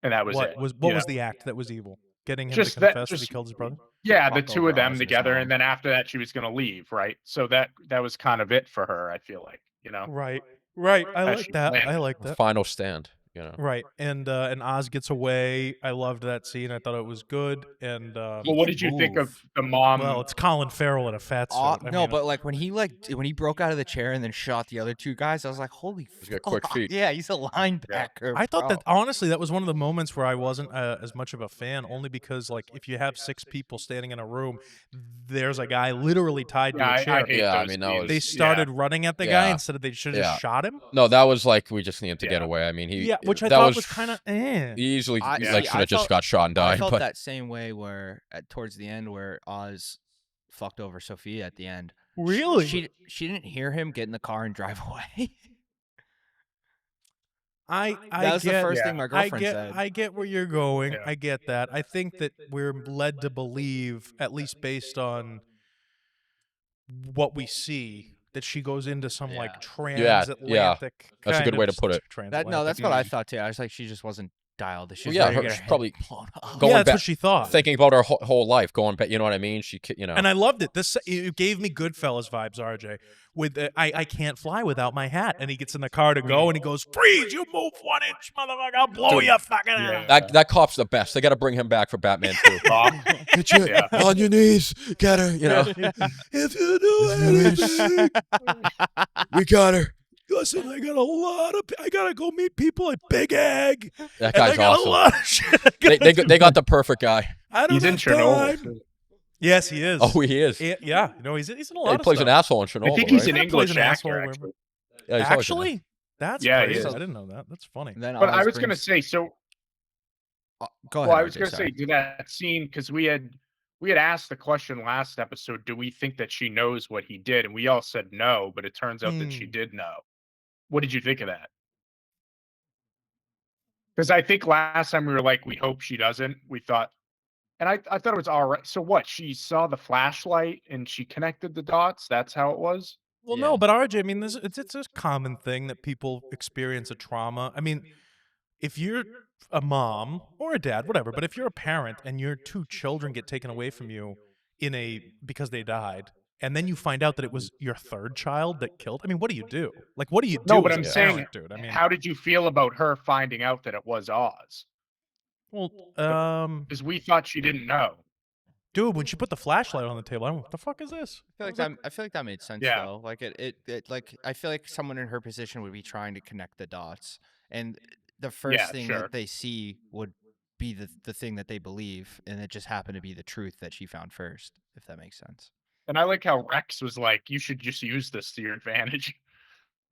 Speaker 3: And that was
Speaker 1: what
Speaker 3: it.
Speaker 1: was
Speaker 3: you
Speaker 1: was
Speaker 3: know?
Speaker 1: the act that was evil? Getting him
Speaker 3: Just
Speaker 1: to
Speaker 3: that-
Speaker 1: confess that he
Speaker 3: just-
Speaker 1: killed his brother?
Speaker 3: Yeah, the
Speaker 4: Fuck
Speaker 3: two
Speaker 4: over
Speaker 3: of them
Speaker 4: Oz and his
Speaker 3: together,
Speaker 4: mom.
Speaker 3: and then after that she was gonna leave, right? So that was kind of it for her, I feel like, you know.
Speaker 1: Right. I
Speaker 3: How
Speaker 1: like
Speaker 3: she
Speaker 1: that.
Speaker 3: planned
Speaker 1: I
Speaker 3: it.
Speaker 1: like
Speaker 2: The
Speaker 1: that.
Speaker 2: final stand. You know.
Speaker 1: Right. And Oz gets away. I loved that scene. I thought it was good. And
Speaker 3: Well, what
Speaker 4: can
Speaker 3: did you think of
Speaker 4: move.
Speaker 3: the mom?
Speaker 1: well, it's Colin Farrell in a fat suit. I
Speaker 4: No,
Speaker 1: mean,
Speaker 4: but like when he broke out of the chair and then shot the other two guys, I was like, holy
Speaker 2: He's got quick
Speaker 4: fuck.
Speaker 2: feet.
Speaker 4: Yeah, he's a linebacker.
Speaker 1: I thought
Speaker 4: bro.
Speaker 1: that honestly that was one of the moments where I wasn't as much of a fan, only because like if you have 6 people standing in a room, there's a guy literally tied
Speaker 3: Yeah,
Speaker 1: to a chair.
Speaker 3: I hate
Speaker 2: Yeah, I
Speaker 3: those
Speaker 2: mean, that
Speaker 3: scenes.
Speaker 2: was-
Speaker 1: They
Speaker 3: Yeah.
Speaker 1: started running at the guy
Speaker 2: Yeah.
Speaker 1: instead of they should have just shot him.
Speaker 2: No, that was like we just needed to get
Speaker 3: Yeah.
Speaker 2: away. I mean, he.
Speaker 1: Yeah, which I
Speaker 2: that
Speaker 1: thought was kind of
Speaker 2: He easily
Speaker 4: I-
Speaker 2: like
Speaker 3: see,
Speaker 2: should
Speaker 4: I
Speaker 2: have just
Speaker 4: felt-
Speaker 2: got shot and
Speaker 4: I
Speaker 2: died.
Speaker 4: felt
Speaker 2: But
Speaker 4: that same way where towards the end where Oz fucked over Sofia at the end.
Speaker 1: Really?
Speaker 4: She didn't hear him get in the car and drive away.
Speaker 1: I
Speaker 4: That was the
Speaker 1: get,
Speaker 4: first thing my girlfriend said.
Speaker 1: I get where you're going.
Speaker 3: Yeah.
Speaker 1: I get that. I think that we're led to believe, at least based on what we see, that she goes into some like
Speaker 2: Yeah,
Speaker 1: transatlantic.
Speaker 2: That's a
Speaker 1: kind
Speaker 2: good way
Speaker 1: of
Speaker 2: to put it.
Speaker 4: No, that's what I thought too. I was like, she just wasn't dialed. She was
Speaker 2: yeah,
Speaker 4: ready to get
Speaker 2: she's
Speaker 4: her head
Speaker 2: probably
Speaker 4: blown off.
Speaker 2: going
Speaker 1: yeah, that's
Speaker 2: back-
Speaker 1: what she thought.
Speaker 2: thinking about her whole life, going back. You know what I mean?
Speaker 1: And I loved it. It gave me Goodfellas vibes, RJ. With I can't fly without my hat, and he gets in the car to go, and he goes, "Freeze! You move 1 inch, motherfucker! I'll blow
Speaker 2: Dude,
Speaker 1: you fucking
Speaker 3: yeah.
Speaker 1: out."
Speaker 2: that cop's the best. They got to bring him back for Batman too. Get you
Speaker 3: Yeah.
Speaker 2: on your knees, get her. You know, if you do anything, we got her. Listen, I gotta go meet people at Big Egg. That
Speaker 1: And I
Speaker 2: guy's
Speaker 1: got a
Speaker 2: awesome.
Speaker 1: lot of shit I gotta
Speaker 2: They
Speaker 1: do.
Speaker 2: got the perfect guy.
Speaker 1: I don't
Speaker 3: He's in
Speaker 1: have
Speaker 3: Chernobyl.
Speaker 1: time. Yes, he is.
Speaker 2: Oh, he is.
Speaker 1: Yeah, you know, he's in a lot
Speaker 2: He
Speaker 1: of
Speaker 2: plays
Speaker 1: stuff.
Speaker 2: an asshole in Chernobyl.
Speaker 3: I think he's
Speaker 2: right?
Speaker 3: an
Speaker 1: Kinda plays
Speaker 3: English
Speaker 1: an asshole
Speaker 3: actor,
Speaker 1: where-
Speaker 3: actually.
Speaker 2: Yeah, he's always in
Speaker 1: Actually, that's
Speaker 3: Yeah, he
Speaker 1: crazy.
Speaker 3: is.
Speaker 1: I didn't know that. That's funny.
Speaker 4: And then
Speaker 3: But I
Speaker 4: Oz
Speaker 3: was gonna
Speaker 4: brings-
Speaker 3: say, so
Speaker 4: Go ahead.
Speaker 3: well, I was
Speaker 4: RJ,
Speaker 3: gonna
Speaker 4: sorry.
Speaker 3: say, did that scene, because we had asked the question last episode, do we think that she knows what he did? And we all said no, but it turns out that she did know. What did you think of that? Because I think last time we were like, we hope she doesn't. We thought, and I thought it was all right. So what? She saw the flashlight and she connected the dots. That's how it was.
Speaker 1: Well,
Speaker 4: Yeah.
Speaker 1: no, but RJ, I mean, it's a common thing that people experience a trauma. I mean, if you're a mom or a dad, whatever, but if you're a parent and your 2 children get taken away from you because they died, and then you find out that it was your 3rd child that killed, I mean, what do you do? Like, what do you do?
Speaker 3: No, but
Speaker 1: as
Speaker 3: I'm
Speaker 1: a
Speaker 3: saying,
Speaker 1: parent, dude. I mean,
Speaker 3: how did you feel about her finding out that it was Oz?
Speaker 1: well,
Speaker 3: Because we thought she didn't know.
Speaker 1: dude, when she put the flashlight on the table, I went, "What the fuck is this?"
Speaker 4: I feel like that made sense
Speaker 3: Yeah.
Speaker 4: though. Like it like I feel like someone in her position would be trying to connect the dots, and the first thing
Speaker 3: sure.
Speaker 4: that they see would be the thing that they believe, and it just happened to be the truth that she found first, if that makes sense.
Speaker 3: And I like how Rex was like, you should just use this to your advantage.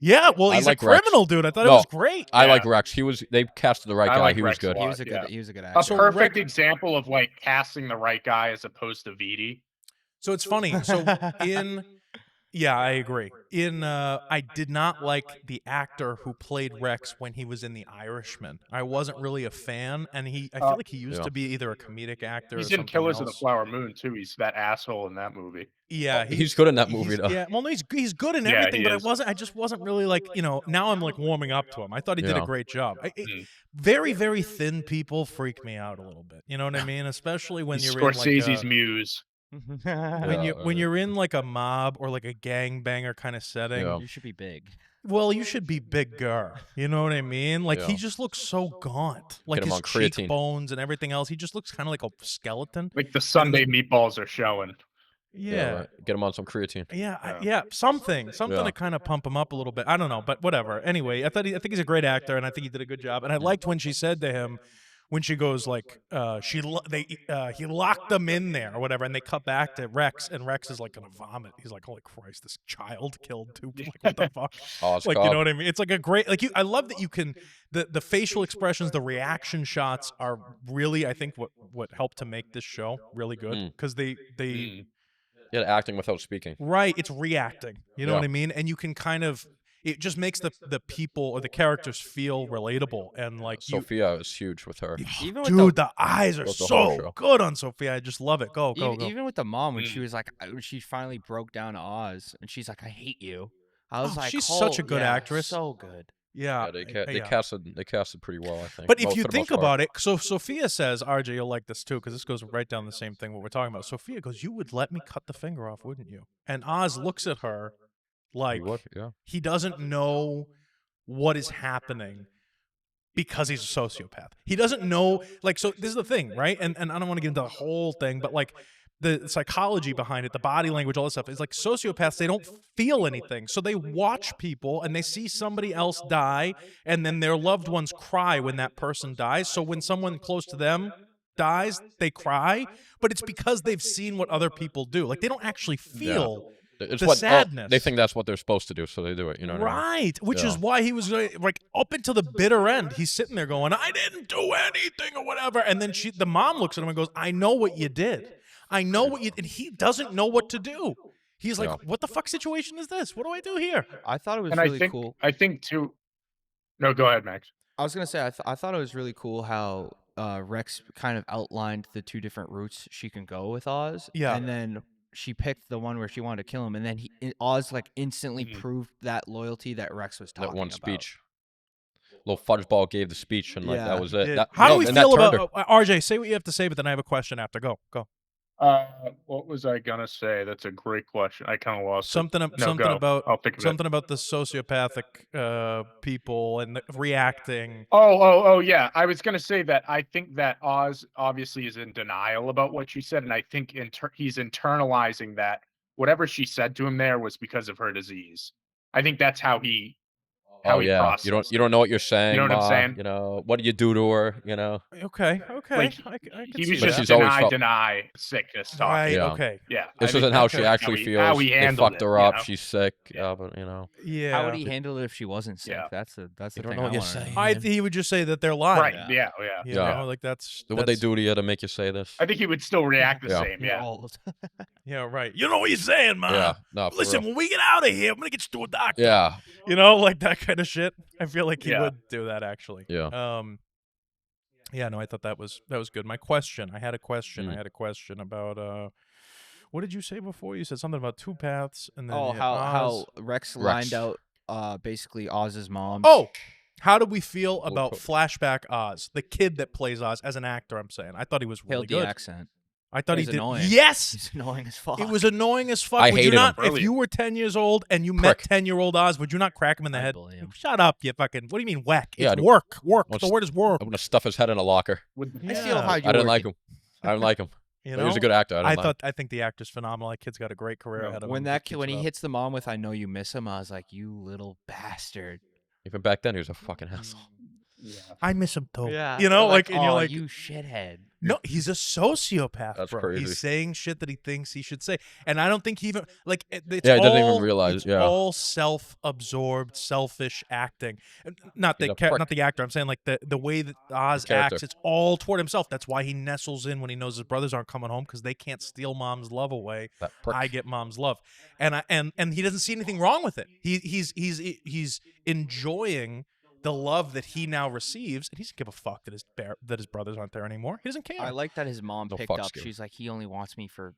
Speaker 1: Yeah, well, he's
Speaker 2: like
Speaker 1: a criminal,
Speaker 2: Rex.
Speaker 1: dude. I thought it was great.
Speaker 2: I like Rex. They casted the right
Speaker 3: I
Speaker 2: guy.
Speaker 3: like
Speaker 2: He
Speaker 3: Rex
Speaker 2: was good.
Speaker 3: a lot.
Speaker 4: He was a good
Speaker 3: A
Speaker 4: actor.
Speaker 3: perfect example of like casting the right guy as opposed to Vitti.
Speaker 1: So it's funny. So yeah, I agree. I did not like the actor who played Rex when he was in The Irishman. I wasn't really a fan, and I feel like he used to be either a comedic actor or
Speaker 3: He's
Speaker 1: something
Speaker 3: in Killers of the
Speaker 1: else.
Speaker 3: Flower Moon too. He's that asshole in that movie.
Speaker 1: Yeah,
Speaker 2: he's good in that movie though.
Speaker 1: Yeah, well, no, he's good in
Speaker 3: Yeah,
Speaker 1: everything,
Speaker 3: he
Speaker 1: but
Speaker 3: is.
Speaker 1: I just wasn't really like, now I'm like warming up to him. I thought he did a
Speaker 2: Yeah.
Speaker 1: great job. Very, very thin people freak me out a little bit. You know what I mean? Especially when
Speaker 3: He's
Speaker 1: you're
Speaker 3: Scorsese's
Speaker 1: in
Speaker 3: muse.
Speaker 1: when you're in like a mob or like a gangbanger kind of setting.
Speaker 2: Yeah.
Speaker 4: You should be big.
Speaker 1: Well, you should be bigger. You know what I mean? Like he
Speaker 2: Yeah.
Speaker 1: just looks so gaunt. Like
Speaker 2: him
Speaker 1: his
Speaker 2: on creatine.
Speaker 1: cheekbones and everything else. He just looks kind of like a skeleton.
Speaker 3: Like the Sunday meatballs are showing.
Speaker 1: Yeah.
Speaker 2: Right. Get him on some creatine.
Speaker 1: Yeah, something to kind of pump him up a little bit. I don't know, but whatever. Anyway, I think he's a great actor, and I think he did a good job. And I liked when she said to him, when she goes like, he locked them in there or whatever, and they cut back to Rex, and Rex is like gonna vomit. He's like, holy Christ, this child killed two people. Like, what the fuck?
Speaker 2: Oh,
Speaker 1: Like, you know what I mean? It's like a great, like, I love that you can, the facial expressions, the reaction shots are really, I think, what helped to make this show really good, because they
Speaker 2: Yeah, acting without speaking.
Speaker 1: Right, it's reacting. You know
Speaker 2: Yeah.
Speaker 1: what I mean? And you can kind of, it just makes the people or the characters feel relatable, and like
Speaker 2: Sophia is huge with her.
Speaker 4: Even with
Speaker 1: dude, the eyes are
Speaker 2: Throughout the whole
Speaker 1: so
Speaker 2: show.
Speaker 1: good on Sophia. I just love it. Go.
Speaker 4: even with the mom, when she was like, when she finally broke down to Oz, and she's like, I hate you. I was like,
Speaker 1: she's such a good actress.
Speaker 4: So good.
Speaker 1: Yeah,
Speaker 2: They casted pretty well, I think.
Speaker 1: But
Speaker 2: Well,
Speaker 1: if you
Speaker 2: for the
Speaker 1: think
Speaker 2: most part.
Speaker 1: about it, so Sophia says, RJ, you'll like this too, because this goes right down the same thing what we're talking about. Sophia goes, you would let me cut the finger off, wouldn't you? And Oz looks at her like
Speaker 2: He would, yeah.
Speaker 1: he doesn't know what is happening because he's a sociopath. He doesn't know, like, so this is the thing, right? And I don't want to get into the whole thing, but like the psychology behind it, the body language, all this stuff, is like sociopaths, they don't feel anything. So they watch people and they see somebody else die, and then their loved ones cry when that person dies. So when someone close to them dies, they cry, but it's because they've seen what other people do. Like, they don't actually feel
Speaker 2: It's
Speaker 1: the
Speaker 2: what
Speaker 1: sadness.
Speaker 2: they think that's what they're supposed to do, so they do it. You know what I mean?
Speaker 1: Right, which
Speaker 2: Yeah.
Speaker 1: is why he was like up until the bitter end. He's sitting there going, "I didn't do anything" or whatever, and then the mom looks at him and goes, "I know what you did. I know what you," and he doesn't know what to do. He's like,
Speaker 2: Yeah.
Speaker 1: "What the fuck situation is this? What do I do here?"
Speaker 4: I thought it was
Speaker 3: And
Speaker 4: really cool.
Speaker 3: I think too. No, go ahead, Max.
Speaker 4: I was gonna say I thought it was really cool how Rex kind of outlined the two different routes she can go with Oz.
Speaker 1: Yeah.
Speaker 4: And then she picked the one where she wanted to kill him, and then Oz like instantly proved that loyalty that Rex was talking
Speaker 2: That one
Speaker 4: about.
Speaker 2: speech. Little fudgeball gave the speech, and like
Speaker 4: Yeah,
Speaker 2: that was it.
Speaker 1: Did-
Speaker 2: That-
Speaker 1: How
Speaker 2: no,
Speaker 1: do we
Speaker 2: and that
Speaker 1: feel
Speaker 2: turned
Speaker 1: about
Speaker 2: her.
Speaker 1: RJ? Say what you have to say, but then I have a question after. Go.
Speaker 3: What was I gonna say? That's a great question. I kind of lost
Speaker 1: Something
Speaker 3: it. No,
Speaker 1: something
Speaker 3: go.
Speaker 1: about
Speaker 3: I'll think of
Speaker 1: something about the sociopathic people and reacting.
Speaker 3: Oh, yeah. I was gonna say that I think that Oz obviously is in denial about what she said, and I think he's internalizing that whatever she said to him there was because of her disease. I think that's how he.
Speaker 2: Oh
Speaker 3: he
Speaker 2: yeah,
Speaker 3: processed
Speaker 2: you don't know what you're saying.
Speaker 3: You know what I'm
Speaker 2: Ma,
Speaker 3: saying?
Speaker 2: You know what do you do to her? You know.
Speaker 1: Okay.
Speaker 3: Like,
Speaker 1: I could
Speaker 3: He
Speaker 1: see
Speaker 3: was
Speaker 2: But
Speaker 1: that.
Speaker 3: just
Speaker 2: she's always felt-
Speaker 3: deny sickness talking.
Speaker 1: Right.
Speaker 2: Yeah.
Speaker 1: Okay.
Speaker 3: Yeah.
Speaker 2: This
Speaker 3: I think
Speaker 2: isn't how
Speaker 3: that's
Speaker 2: she actually feels.
Speaker 3: How he
Speaker 2: They
Speaker 3: handled
Speaker 2: fucked
Speaker 3: it,
Speaker 2: her
Speaker 3: you
Speaker 2: up.
Speaker 3: know?
Speaker 2: She's sick.
Speaker 3: Yeah.
Speaker 2: But you know.
Speaker 1: Yeah.
Speaker 4: How would he handle it if she wasn't sick?
Speaker 3: Yeah.
Speaker 4: That's the
Speaker 2: You
Speaker 4: thing
Speaker 2: don't know
Speaker 4: I
Speaker 2: what you're
Speaker 4: wanna
Speaker 2: saying.
Speaker 1: He would just say that they're lying.
Speaker 3: Right. Yeah.
Speaker 1: You
Speaker 2: Yeah.
Speaker 1: know, like that's
Speaker 2: So what they do to you to make you say this?
Speaker 3: I think he would still react the
Speaker 2: Yeah.
Speaker 3: same.
Speaker 4: You're
Speaker 3: Yeah.
Speaker 4: old.
Speaker 1: Yeah, right. You know what you're saying, man.
Speaker 2: Yeah. No. For
Speaker 1: Listen,
Speaker 2: real.
Speaker 1: when we get out of here, I'm gonna get you to a doctor.
Speaker 2: Yeah.
Speaker 1: You know, like that kind of shit. I feel like he
Speaker 3: Yeah.
Speaker 1: would do that actually.
Speaker 2: Yeah.
Speaker 1: Yeah, no, I thought that was good. My question, I had a question.
Speaker 2: Mm.
Speaker 1: I had a question about what did you say before? You said something about two paths and then
Speaker 4: Oh,
Speaker 1: you had Oz.
Speaker 4: how Rex lined out basically Oz's mom.
Speaker 1: Oh, how did we feel about
Speaker 2: put-
Speaker 1: flashback Oz, the kid that plays Oz as an actor? I'm saying I thought he was really
Speaker 4: Hailed the
Speaker 1: good.
Speaker 4: accent.
Speaker 1: I thought he
Speaker 4: He's
Speaker 1: did.
Speaker 4: annoying.
Speaker 1: Yes,
Speaker 4: He's annoying as fuck.
Speaker 1: it was annoying as fuck.
Speaker 2: I
Speaker 1: Would you
Speaker 2: hated
Speaker 1: not,
Speaker 2: him.
Speaker 1: if you were 10 years old and you met
Speaker 2: Prick.
Speaker 1: 10-year-old Oz, would you not crack him in the
Speaker 4: I'd
Speaker 1: head?
Speaker 4: bully him.
Speaker 1: Shut up, you fucking. What do you mean whack?
Speaker 2: Yeah,
Speaker 1: It's
Speaker 2: I
Speaker 1: work.
Speaker 2: I'll
Speaker 1: The word is work.
Speaker 2: I'm gonna stuff his head in a locker.
Speaker 4: I feel how you
Speaker 2: I didn't
Speaker 4: were-
Speaker 2: like him. I didn't like him.
Speaker 1: You
Speaker 2: But
Speaker 1: know?
Speaker 2: he was a good actor.
Speaker 1: I think the actor's phenomenal. That kid's got a great career
Speaker 3: No.
Speaker 1: ahead of him.
Speaker 4: When
Speaker 1: Just
Speaker 4: that
Speaker 1: keeps
Speaker 4: kid, when
Speaker 1: it
Speaker 4: he
Speaker 1: up.
Speaker 4: hits the mom with "I know you miss him," I was like, "You little bastard."
Speaker 2: Even back then, he was a fucking asshole.
Speaker 1: I miss him too.
Speaker 4: Yeah,
Speaker 1: You know,
Speaker 4: like,
Speaker 1: and you're like,
Speaker 4: you shithead.
Speaker 1: no, he's a sociopath,
Speaker 2: That's
Speaker 1: bro.
Speaker 2: crazy.
Speaker 1: He's saying shit that he thinks he should say, and I don't think he even like. It's
Speaker 2: Yeah, he doesn't
Speaker 1: all,
Speaker 2: even realize,
Speaker 1: It's
Speaker 2: yeah.
Speaker 1: all self-absorbed, selfish acting. Not
Speaker 2: He's
Speaker 1: the
Speaker 2: a prick.
Speaker 1: not the actor. I'm saying like the way that Oz
Speaker 2: character.
Speaker 1: acts. It's all toward himself. That's why he nestles in when he knows his brothers aren't coming home because they can't steal mom's love away.
Speaker 2: That prick.
Speaker 1: I get mom's love, and he doesn't see anything wrong with it. He's enjoying the love that he now receives, and he doesn't give a fuck that his brothers aren't there anymore. He doesn't care.
Speaker 4: I like that his mom
Speaker 2: No
Speaker 4: picked
Speaker 2: fucks
Speaker 4: up.
Speaker 2: given.
Speaker 4: She's like, he only wants me for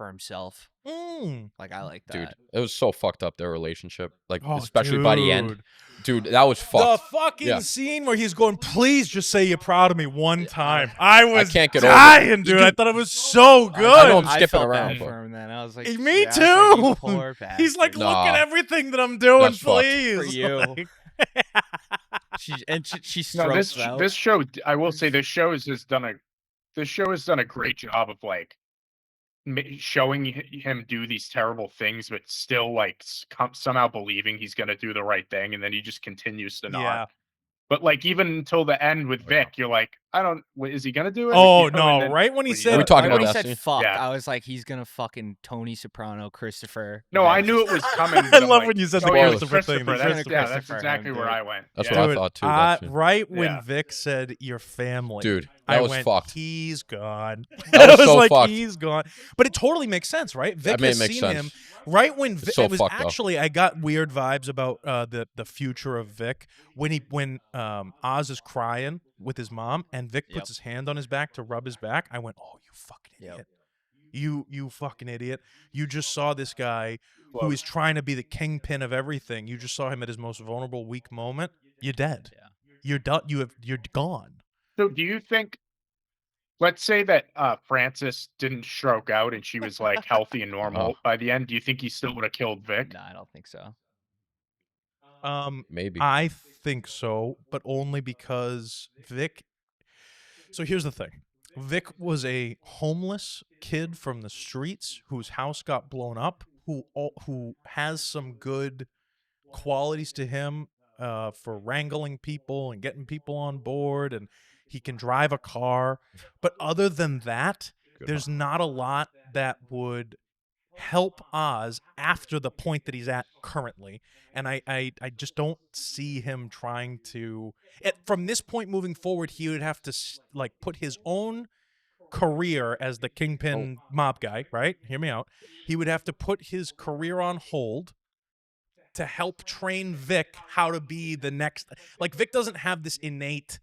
Speaker 4: himself.
Speaker 1: Mm.
Speaker 4: Like, I like that.
Speaker 2: Dude, it was so fucked up, their relationship. Like,
Speaker 1: Oh,
Speaker 2: especially by the end.
Speaker 1: dude.
Speaker 2: Dude, that was
Speaker 1: The
Speaker 2: fucked.
Speaker 1: fucking
Speaker 2: Yeah.
Speaker 1: scene where he's going, please just say you're proud of me one time. I was
Speaker 2: can't get over it.
Speaker 1: dying, dude. I thought it was so good.
Speaker 2: I know I'm
Speaker 4: I
Speaker 2: skipping
Speaker 4: felt
Speaker 2: around,
Speaker 4: bad
Speaker 2: but-
Speaker 4: for him then. I was like,
Speaker 1: Me
Speaker 4: yeah, I was like,
Speaker 1: too.
Speaker 4: you poor
Speaker 1: He's like,
Speaker 4: bastard.
Speaker 1: look at
Speaker 2: Nah.
Speaker 1: everything that I'm doing,
Speaker 2: That's fucked.
Speaker 1: please.
Speaker 4: For you.
Speaker 1: Like-
Speaker 4: she
Speaker 3: No,
Speaker 4: strokes out.
Speaker 3: this show, I will say, this show has done a great job of like showing him do these terrible things, but still like somehow believing he's gonna do the right thing, and then he just continues to not.
Speaker 1: Yeah.
Speaker 3: But like even until the end with Vic, you're like, is he gonna do it?
Speaker 1: Oh,
Speaker 3: You know,
Speaker 1: no.
Speaker 3: and then-
Speaker 1: Right when he
Speaker 3: when you
Speaker 1: said,
Speaker 2: Are we talking
Speaker 4: Right when
Speaker 2: about
Speaker 4: he
Speaker 2: that
Speaker 4: said
Speaker 2: scene?
Speaker 4: fuck,
Speaker 3: Yeah.
Speaker 4: I was like, he's gonna fucking Tony Soprano, Christopher.
Speaker 3: No, I knew it was coming. but
Speaker 1: I
Speaker 3: I'm
Speaker 1: love
Speaker 3: like,
Speaker 1: when you said the
Speaker 3: oh, yeah, it was
Speaker 1: Christopher thing.
Speaker 3: Christopher.
Speaker 1: That's
Speaker 3: That's
Speaker 4: Christopher
Speaker 3: exactly
Speaker 4: him,
Speaker 3: where
Speaker 4: dude.
Speaker 3: I went.
Speaker 2: That's
Speaker 3: Yeah.
Speaker 2: what I thought too. That scene.
Speaker 1: right when
Speaker 3: Yeah.
Speaker 1: Vic said your family,
Speaker 2: Dude,
Speaker 1: I
Speaker 2: that was
Speaker 1: went,
Speaker 2: fucked.
Speaker 1: he's gone.
Speaker 2: That
Speaker 1: I
Speaker 2: was so
Speaker 1: like,
Speaker 2: fucked.
Speaker 1: he's gone. But it totally makes sense, right? Vic
Speaker 2: I mean, it
Speaker 1: has
Speaker 2: makes
Speaker 1: seen
Speaker 2: sense.
Speaker 1: him. Right when Vic,
Speaker 2: so
Speaker 1: it was
Speaker 2: fucked up.
Speaker 1: actually, I got weird vibes about the future of Vic when Oz is crying with his mom and Vic puts his hand on his back to rub his back. I went, oh, you fucking idiot. You fucking idiot. You just saw this guy who is trying to be the kingpin of everything. You just saw him at his most vulnerable, weak moment. You're dead.
Speaker 4: Yeah.
Speaker 1: You're done. You're gone.
Speaker 3: So do you think, let's say that Frances didn't stroke out and she was like healthy and normal by the end, do you think he still would have killed Vic?
Speaker 4: No, I don't think so.
Speaker 2: Maybe.
Speaker 1: I think so, but only because Vic. So here's the thing. Vic was a homeless kid from the streets whose house got blown up, who has some good qualities to him for wrangling people and getting people on board, and he can drive a car. But other than that, there's not a lot that would help Oz after the point that he's at currently. And I just don't see him trying to... From this point moving forward, he would have to like put his own career as the kingpin mob guy, right? Hear me out. He would have to put his career on hold to help train Vic how to be the next... Like, Vic doesn't have this innate...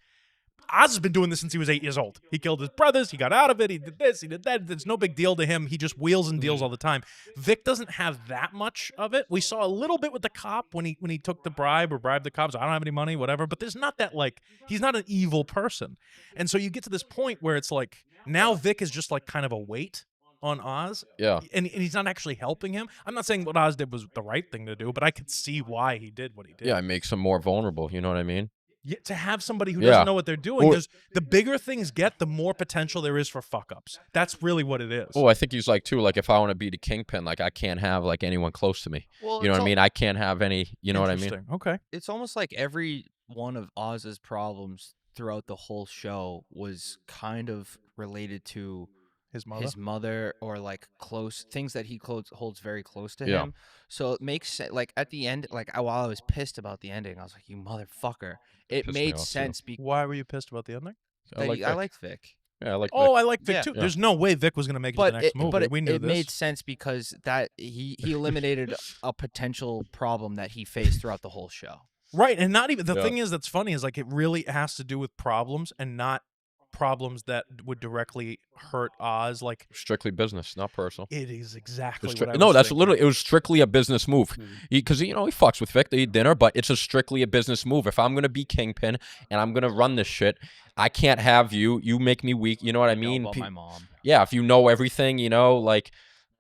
Speaker 1: Oz has been doing this since he was 8 years old. He killed his brothers. He got out of it. He did this. He did that. It's no big deal to him. He just wheels and deals all the time. Vic doesn't have that much of it. We saw a little bit with the cop when he took the bribe or bribed the cops. I don't have any money, whatever. But there's not that, like, he's not an evil person. And so you get to this point where it's like, now Vic is just like kind of a weight on Oz.
Speaker 2: Yeah.
Speaker 1: And he's not actually helping him. I'm not saying what Oz did was the right thing to do, but I could see why he did what he did.
Speaker 2: Yeah, it makes him more vulnerable. You know what I mean?
Speaker 1: Yeah, to have somebody who doesn't know what they're doing, the bigger things get, the more potential there is for fuck-ups. That's really what it is.
Speaker 2: Oh, I think he's like, too, like, if I want to be the kingpin, like, I can't have, like, anyone close to me.
Speaker 4: Well,
Speaker 2: You know what I mean? I can't have any, you know what I mean?
Speaker 1: Interesting. Okay.
Speaker 4: It's almost like every one of Oz's problems throughout the whole show was kind of related to
Speaker 1: His mother.
Speaker 4: or like close things that he holds very close to
Speaker 2: Yeah.
Speaker 4: him. So it makes sense. Like at the end, like while I was pissed about the ending, I was like, "You motherfucker!" It
Speaker 2: Pissed me
Speaker 4: made
Speaker 2: off, too.
Speaker 4: sense because
Speaker 1: Why were you pissed about the ending?
Speaker 2: I like
Speaker 4: I
Speaker 2: Vic.
Speaker 4: liked Vic.
Speaker 2: Yeah, I like
Speaker 1: Oh,
Speaker 2: Vic.
Speaker 1: I like Vic
Speaker 4: Yeah.
Speaker 1: too.
Speaker 2: Yeah.
Speaker 1: There's no way Vic was going to make it to the next movie. We knew
Speaker 4: it
Speaker 1: this.
Speaker 4: made sense because that he eliminated a potential problem that he faced throughout the whole show.
Speaker 1: Right, and not even the
Speaker 2: Yeah.
Speaker 1: thing is that's funny is like it really has to do with problems and not problems that would directly hurt Oz. Like
Speaker 2: Strictly business, not personal.
Speaker 1: it is exactly
Speaker 2: It's
Speaker 1: what I was
Speaker 2: no, that's
Speaker 1: thinking.
Speaker 2: literally, it was strictly a business move. Because, you know, he fucks with Vic, they eat dinner, but it's strictly a business move. If I'm going to be kingpin and I'm going to run this shit, I can't have you make me weak. You know what I mean?
Speaker 4: About my mom.
Speaker 2: Yeah, if you know everything, you know, like,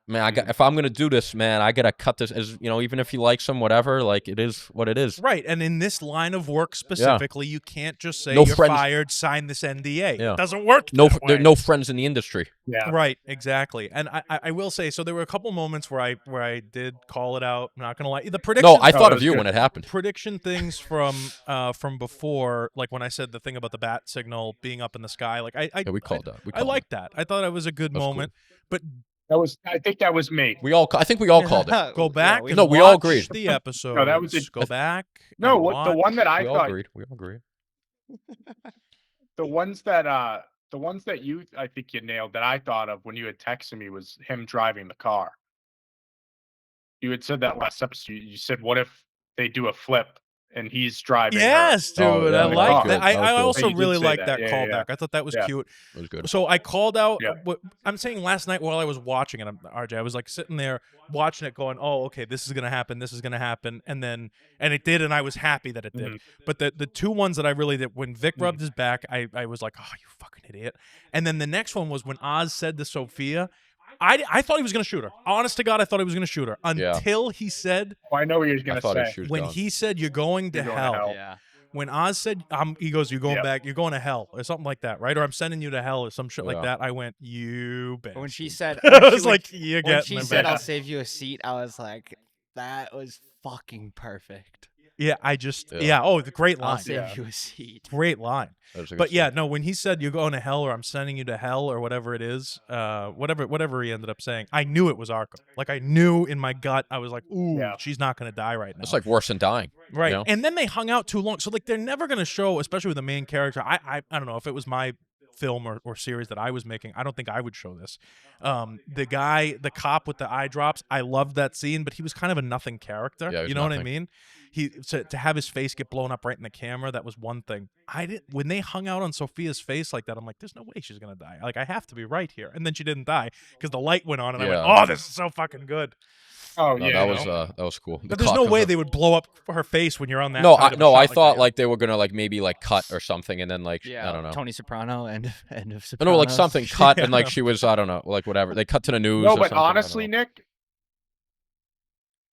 Speaker 2: man, if I'm gonna do this, man, I gotta cut this. As you know, even if he likes him, whatever, like it is what it is.
Speaker 1: Right, and in this line of work specifically, you can't just say
Speaker 2: No
Speaker 1: you're
Speaker 2: friends.
Speaker 1: fired, sign this NDA.
Speaker 2: Yeah.
Speaker 1: It doesn't work.
Speaker 2: No,
Speaker 1: that
Speaker 2: there are
Speaker 1: way.
Speaker 2: no friends in the industry.
Speaker 3: Yeah.
Speaker 1: Right, exactly. And I will say, so there were a couple moments where I did call it out. I'm not gonna lie. The prediction.
Speaker 2: No, I thought of
Speaker 3: was
Speaker 2: you
Speaker 3: good.
Speaker 2: when it happened.
Speaker 1: Prediction things from before, like when I said the thing about the bat signal being up in the sky. Like
Speaker 2: Yeah, we called that.
Speaker 1: I liked that. I thought it was a good
Speaker 2: That was
Speaker 1: moment. But
Speaker 3: I think that was me.
Speaker 2: I think we all called it.
Speaker 1: go back.
Speaker 4: Yeah,
Speaker 1: and
Speaker 2: No, we all
Speaker 1: watch
Speaker 2: agreed.
Speaker 1: the episode.
Speaker 3: No, that was it.
Speaker 1: Go back.
Speaker 3: No,
Speaker 1: and
Speaker 3: what the
Speaker 1: watch.
Speaker 3: one that I
Speaker 2: We all
Speaker 3: thought,
Speaker 2: agreed. We all agreed.
Speaker 3: the ones that you, I think you nailed that I thought of when you had texted me was him driving the car. You had said that last episode. You said, "What if they do a flip and he's driving?"
Speaker 1: Yes, dude.
Speaker 2: Oh, yeah,
Speaker 1: I
Speaker 2: that was
Speaker 1: like
Speaker 2: good.
Speaker 1: that.
Speaker 2: That was
Speaker 1: I
Speaker 2: good.
Speaker 1: also
Speaker 3: You did
Speaker 1: really
Speaker 3: say
Speaker 1: liked
Speaker 3: that.
Speaker 1: that
Speaker 3: Yeah,
Speaker 1: callback.
Speaker 3: yeah.
Speaker 1: I thought that was
Speaker 3: Yeah.
Speaker 1: cute.
Speaker 2: It was good.
Speaker 1: So I called out
Speaker 3: Yeah.
Speaker 1: what I'm saying last night while I was watching it, RJ. I was like sitting there watching it going, "Oh, okay, this is going to happen. This is going to happen." And it did, and I was happy that it did.
Speaker 3: Mm-hmm.
Speaker 1: But the two ones that I really did, when Vic rubbed his back, I was like, "Oh, you fucking idiot." And then the next one was when Oz said to Sofia, I thought he was going to shoot her. Honest to God, I thought he was going to shoot her until he said,
Speaker 3: Oh, I know what you're gonna say.
Speaker 1: when he said, "You're going to
Speaker 3: You're going to
Speaker 1: hell."
Speaker 3: hell.
Speaker 4: Yeah.
Speaker 1: When Oz said, he goes, "You're going
Speaker 3: Yep.
Speaker 1: back. You're going to hell," or something like that, right? Or I'm sending you to hell, or some shit like
Speaker 2: Yeah.
Speaker 1: that. I went, "You bitch."
Speaker 4: But when she said,
Speaker 1: I was like, "You're
Speaker 4: when
Speaker 1: getting
Speaker 4: she
Speaker 1: them
Speaker 4: said,
Speaker 1: back."
Speaker 4: "I'll save you a seat," I was like, that was fucking perfect.
Speaker 1: Yeah, I just,
Speaker 2: Yeah.
Speaker 1: oh, the great
Speaker 4: I'll
Speaker 1: line.
Speaker 4: save
Speaker 3: Yeah.
Speaker 4: you a seat.
Speaker 1: Great line.
Speaker 2: That was a good
Speaker 1: But yeah,
Speaker 2: scene.
Speaker 1: no, when he said, "You're going to hell," or "I'm sending you to hell," or whatever it is, whatever he ended up saying, I knew it was Arkham. Like, I knew in my gut, I was like, "Ooh,
Speaker 3: Yeah.
Speaker 1: she's not going to die right now."
Speaker 2: It's like worse than dying.
Speaker 1: Right.
Speaker 2: You know?
Speaker 1: And then they hung out too long. So like they're never going to show, especially with the main character. I don't know if it was my film or series that I was making, I don't think I would show this. The cop with the eye drops, I loved that scene, but he was kind of a nothing character.
Speaker 2: Yeah, he was
Speaker 1: you know what I
Speaker 2: nothing.
Speaker 1: mean? To have his face get blown up right in the camera, that was one thing. When they hung out on Sophia's face like that, I'm like, there's no way she's gonna die. Like, I have to be right here. And then she didn't die because the light went on, and I went,
Speaker 2: Yeah.
Speaker 1: "Oh, this is so fucking good."
Speaker 3: Oh
Speaker 2: No,
Speaker 3: yeah,
Speaker 2: that was cool. The
Speaker 1: But there's
Speaker 2: cop
Speaker 1: no
Speaker 2: comes
Speaker 1: way
Speaker 2: up.
Speaker 1: they would blow up her face when you're on that.
Speaker 2: No,
Speaker 1: kind of a
Speaker 2: I
Speaker 1: shot
Speaker 2: thought
Speaker 1: that.
Speaker 2: like they were gonna like maybe like cut or something, and then like
Speaker 4: Yeah,
Speaker 2: I don't know.
Speaker 4: Tony Soprano, end of Sopranos.
Speaker 2: No, like something cut, and
Speaker 1: Yeah.
Speaker 2: like she was I don't know, like whatever. They cut to the news.
Speaker 3: No,
Speaker 2: or
Speaker 3: but
Speaker 2: something, I don't
Speaker 3: honestly,
Speaker 2: know.
Speaker 3: Nick,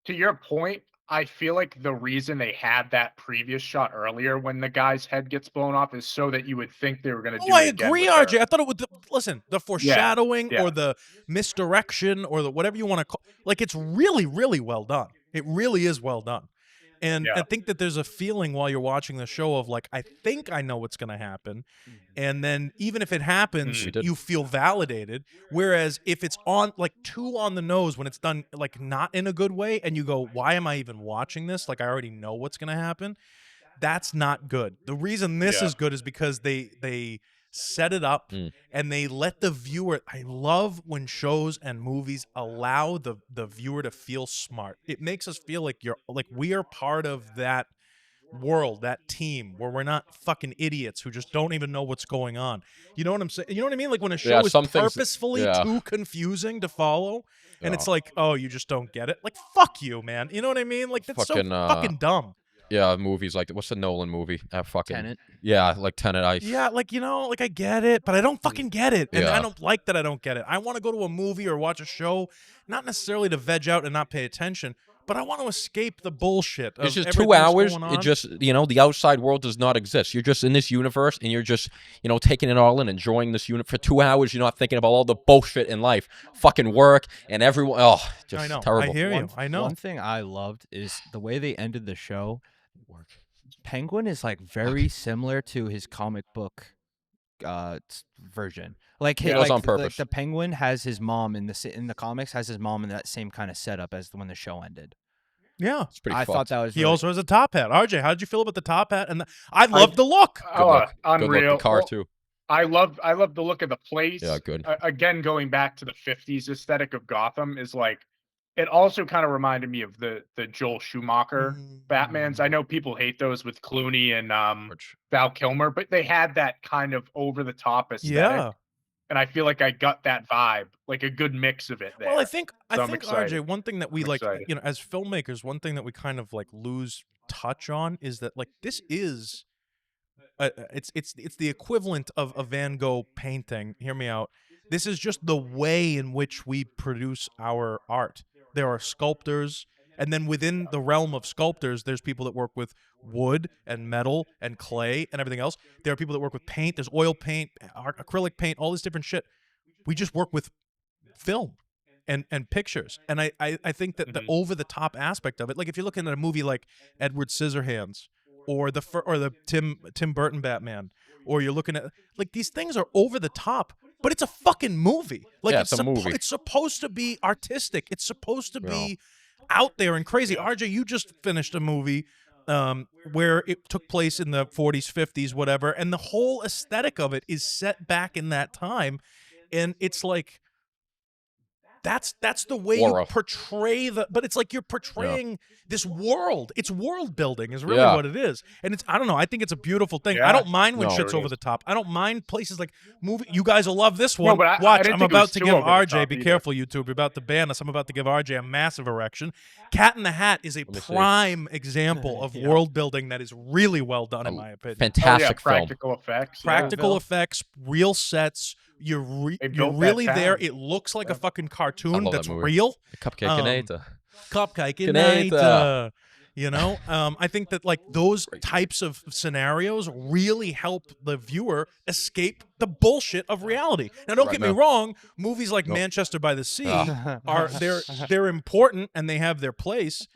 Speaker 3: to your point, I feel like the reason they had that previous shot earlier when the guy's head gets blown off is so that you would think they were going to do
Speaker 1: Oh, I
Speaker 3: it again
Speaker 1: agree,
Speaker 3: with her.
Speaker 1: RJ. I thought it would. Listen, the foreshadowing
Speaker 3: yeah.
Speaker 1: or the misdirection or the whatever you want to call, like, it's really, really well done. It really is well done. And
Speaker 3: Yeah.
Speaker 1: I think that there's a feeling while you're watching the show of like, I think I know what's going to happen. And then even if it happens,
Speaker 2: We did.
Speaker 1: you feel validated. Whereas if it's on like too on the nose when it's done like not in a good way and you go, why am I even watching this? Like, I already know what's going to happen. That's not good. The reason this
Speaker 3: Yeah.
Speaker 1: is good is because they set it up and they let the viewer. I love when shows and movies allow the viewer to feel smart. It makes us feel like we are part of that world, that team, where we're not fucking idiots who just don't even know what's going on. You know what I'm saying? You know what I mean? Like when a show
Speaker 2: Yeah,
Speaker 1: is
Speaker 2: some things-
Speaker 1: purposefully
Speaker 2: yeah.
Speaker 1: too confusing to follow, and
Speaker 2: Yeah.
Speaker 1: it's like, oh, you just don't get it. Like, fuck you, man. You know what I mean? Like, that's
Speaker 2: Fucking,
Speaker 1: so fucking dumb.
Speaker 2: Yeah, movies like what's the Nolan movie? Fucking
Speaker 4: Tenet.
Speaker 2: Yeah, like Tenet.
Speaker 1: Yeah, like, you know, like I get it, but I don't fucking get it. And
Speaker 2: Yeah.
Speaker 1: I don't like that I don't get it. I want to go to a movie or watch a show, not necessarily to veg out and not pay attention, but I want to escape the bullshit of
Speaker 2: It's just
Speaker 1: everything
Speaker 2: 2
Speaker 1: that's
Speaker 2: hours.
Speaker 1: going on.
Speaker 2: It just the outside world does not exist. You're just in this universe, and you're just taking it all in, enjoying this unit for 2 hours. You're not thinking about all the bullshit in life, fucking work, and everyone. Oh, just
Speaker 1: I know.
Speaker 2: terrible.
Speaker 1: I hear you. I know.
Speaker 4: One thing I loved is the way they ended the show. Penguin is like very similar to his comic book version. Like,
Speaker 2: Yeah, it was on
Speaker 4: like
Speaker 2: purpose.
Speaker 4: the Penguin has his mom in the comics has his mom in that same kind of setup as when the show ended.
Speaker 1: Yeah.
Speaker 2: It's pretty
Speaker 4: I
Speaker 2: fucked.
Speaker 4: thought that was
Speaker 1: He
Speaker 4: really-
Speaker 1: also has a top hat. RJ, how did you feel about the top hat? And I love the look.
Speaker 2: Good look.
Speaker 3: Unreal.
Speaker 2: Good look. The car
Speaker 3: Well,
Speaker 2: too.
Speaker 3: I love the look of the place.
Speaker 2: Yeah, good.
Speaker 3: Again, going back to the 50s aesthetic of Gotham is like, it also kind of reminded me of the Joel Schumacher Batmans. I know people hate those with Clooney and
Speaker 2: Which-
Speaker 3: Val Kilmer, but they had that kind of over the top aesthetic.
Speaker 1: Yeah.
Speaker 3: And I feel like I got that vibe, like a good mix of it there.
Speaker 1: Well, I think
Speaker 3: So I'm
Speaker 1: RJ,
Speaker 3: excited.
Speaker 1: one thing that we
Speaker 3: I'm
Speaker 1: like,
Speaker 3: excited.
Speaker 1: as filmmakers, one thing that we kind of like lose touch on is that like this is it's the equivalent of a Van Gogh painting. Hear me out. This is just the way in which we produce our art. There are sculptors, and then within the realm of sculptors, there's people that work with wood and metal and clay and everything else. There are people that work with paint. There's oil paint, acrylic paint, all this different shit. We just work with film and pictures. And I think that the over-the-top aspect of it, like if you're looking at a movie like Edward Scissorhands or the Tim Burton Batman, or you're looking at, like, these things are over the top, but it's a fucking movie. Like,
Speaker 2: it's a movie.
Speaker 1: It's supposed to be artistic. It's supposed to be out there and crazy. RJ, you just finished a movie where it took place in the 40s, 50s, whatever, and the whole aesthetic of it is set back in that time, and it's like, that's the way you portray but it's like you're portraying this world. It's world building is really what it is. And it's, I don't know, I think it's a beautiful thing. I don't mind when shit's over the top. I don't mind places like movie. You guys will love this one.
Speaker 3: But
Speaker 1: watch, I'm about to give RJ, be careful, YouTube, you're about to ban us. I'm about to give RJ a massive erection. Cat in the Hat is a prime example of world building that is really well done, in my opinion.
Speaker 2: Fantastic film.
Speaker 3: Practical effects.
Speaker 1: Practical effects, real sets. You're really there. It looks like a fucking cartoon that's real.
Speaker 2: Cupcake
Speaker 1: Cupcake. You know, I think that like those types of scenarios really help the viewer escape the bullshit of reality. Now, don't get me wrong. Movies like Manchester by the Sea they're important and they have their place.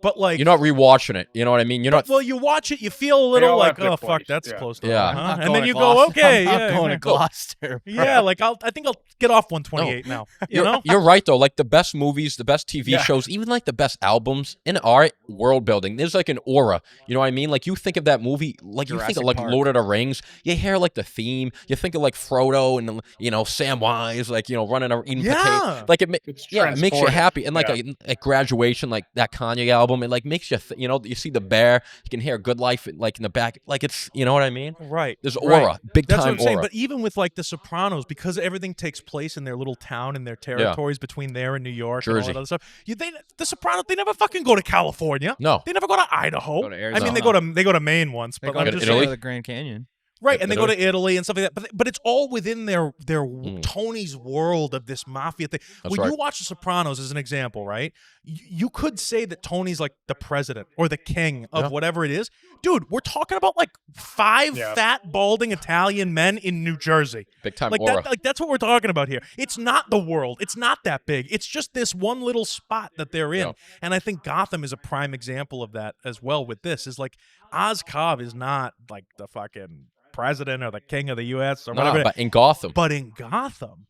Speaker 1: But like,
Speaker 2: you're not rewatching it. You know what I mean? You're not.
Speaker 1: Well, you watch it, you feel a little like, oh fuck, that's close to and then you go, okay,
Speaker 4: I'm going to Gloucester.
Speaker 1: Yeah, like I think I'll get off 128 now. You know,
Speaker 2: you're right though. Like the best movies, the best TV shows, even like the best albums in art, world building. There's like an aura. You know what I mean? Like you think of that movie, like Jurassic you think of like Lord of the Rings. You hear like the theme. You think of like Frodo and Samwise, like running or eating potatoes. Like it makes you happy. And like a graduation, like that Kanye album. It like makes you, you see the bear. You can hear Good Life like in the back. Like it's, you know what I mean?
Speaker 1: Right.
Speaker 2: There's aura, big time
Speaker 1: That's what I'm saying.
Speaker 2: aura.
Speaker 1: But even with like The Sopranos, because everything takes place in their little town and their territories between there and New York and all that other stuff. The Sopranos, they never fucking go to California.
Speaker 2: No,
Speaker 1: they never go to Idaho.
Speaker 4: Go to Arizona.
Speaker 1: I mean, they go to Maine once, but
Speaker 4: they
Speaker 1: I'm
Speaker 4: go
Speaker 1: just
Speaker 4: to the Grand Canyon.
Speaker 1: Right, and they go to Italy and stuff like that. But it's all within their Tony's world of this mafia thing. When you watch The Sopranos as an example, right? You could say that Tony's like the president or the king of whatever it is. Dude, we're talking about like 5 fat, balding Italian men in New Jersey.
Speaker 2: Big time
Speaker 1: like
Speaker 2: aura.
Speaker 1: that's what we're talking about here. It's not the world. It's not that big. It's just this one little spot that they're in. And I think Gotham is a prime example of that as well with this. Is like Oz Cobb is not like the fucking president or the king of the U.S. or whatever.
Speaker 2: But in Gotham.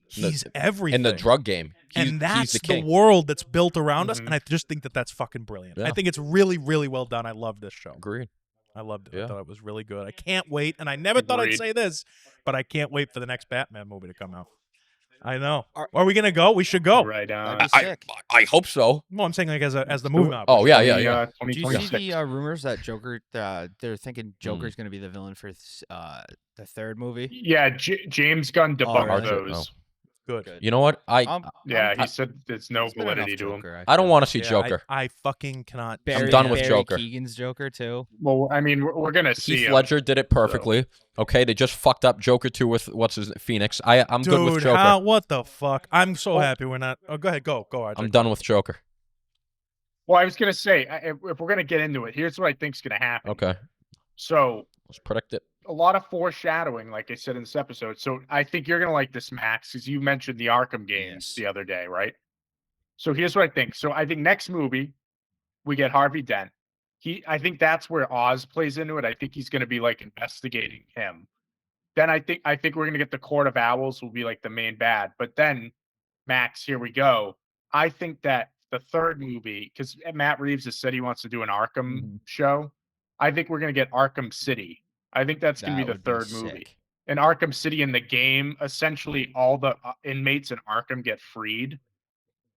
Speaker 1: He's everything.
Speaker 2: In the drug game.
Speaker 1: And that's
Speaker 2: the king.
Speaker 1: world that's built around us, and I just think that that's fucking brilliant. I think it's really, really well done. I love this show.
Speaker 2: Agreed.
Speaker 1: I loved it. I thought it was really good. I can't wait, and I never thought I'd say this, but I can't wait for the next Batman movie to come out. I know. Are we gonna go? We should go.
Speaker 3: Right on.
Speaker 2: I hope so.
Speaker 1: Well, I'm saying like as the movie.
Speaker 2: Oh yeah.
Speaker 4: Do you see the rumors that Joker? They're thinking Joker's going to be the villain for the third movie.
Speaker 3: Yeah, James Gunn debunked those.
Speaker 1: Good.
Speaker 2: You know what?
Speaker 3: He said there's no validity to him.
Speaker 2: I don't want to see Joker.
Speaker 1: I fucking cannot.
Speaker 2: I'm done with Joker.
Speaker 4: Keegan's Joker too.
Speaker 3: Well, I mean, we're gonna see.
Speaker 2: Heath Ledger did it perfectly. Okay, they just fucked up Joker 2 with Phoenix. I'm good with Joker.
Speaker 1: What the fuck? I'm so happy we're not. Oh, go ahead. Go. RJ.
Speaker 2: I'm done with Joker.
Speaker 3: Well, I was gonna say if we're gonna get into it, here's what I think's gonna happen.
Speaker 2: Okay.
Speaker 3: So
Speaker 2: let's predict it.
Speaker 3: A lot of foreshadowing, like I said in this episode. So I think you're gonna like this, Max, because you mentioned the Arkham games the other day, right? So here's what I think. So I think next movie we get Harvey Dent. I think that's where Oz plays into it. I think he's gonna be like investigating him. Then I think we're gonna get the Court of Owls will be like the main bad. But then, Max, here we go. I think that the third movie, because Matt Reeves has said he wants to do an Arkham show. I think we're gonna get Arkham City. I think that's going to be the third movie. In Arkham City, in the game, essentially all the inmates in Arkham get freed,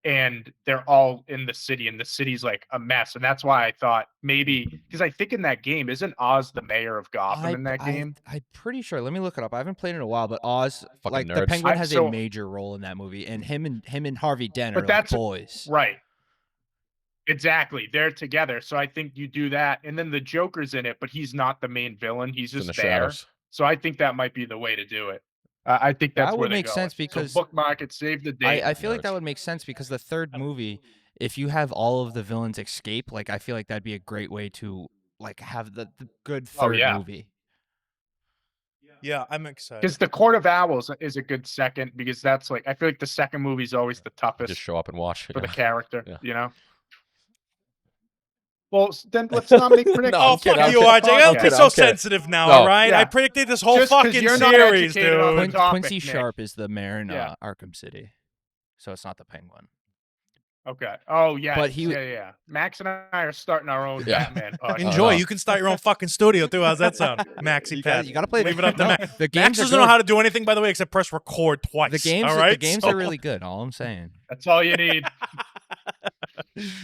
Speaker 3: and they're all in the city, and the city's like a mess. And that's why I thought maybe, because I think in that game, isn't Oz the mayor of Gotham in that game?
Speaker 4: I'm pretty sure. Let me look it up. I haven't played in a while, but Oz,
Speaker 2: fucking
Speaker 4: like
Speaker 2: nerds.
Speaker 4: the Penguin, has a major role in that movie, and him and Harvey Dent are like boys.
Speaker 3: Right. Exactly. They're together. So I think you do that. And then the Joker's in it, but he's not the main villain. He's just there. Shadows. So I think that might be the way to do it. I think that's
Speaker 4: that
Speaker 3: where
Speaker 4: would make sense because
Speaker 3: so bookmark it, save the date.
Speaker 4: I feel like that would make sense because the third movie, if you have all of the villains escape, like I feel like that'd be a great way to like have the good third movie.
Speaker 1: Yeah, I'm excited.
Speaker 3: Because the Court of Owls is a good second because that's like I feel like the second movie is always the toughest.
Speaker 2: Just show up and watch
Speaker 3: for the character,
Speaker 2: Yeah.
Speaker 3: you know. Well, then let's not make predictions.
Speaker 2: No,
Speaker 1: Oh, fuck you, RJ. Don't be so sensitive now, all right? I predicted this whole fucking series, dude.
Speaker 4: Quincy Sharp is the mayor in Arkham City, so it's not the Penguin.
Speaker 3: Okay. Oh, yeah.
Speaker 4: But
Speaker 3: yeah. Max and I are starting our own Batman podcast.
Speaker 1: Enjoy. You can start your own fucking studio, too. How's that sound? Maxi Pat.
Speaker 4: You got to play.
Speaker 1: Leave it up to Max.
Speaker 4: The
Speaker 1: Max doesn't know how to do anything, by the way, except press record twice.
Speaker 4: The games,
Speaker 1: all right?
Speaker 4: the games are really good. All I'm saying.
Speaker 3: That's all you need.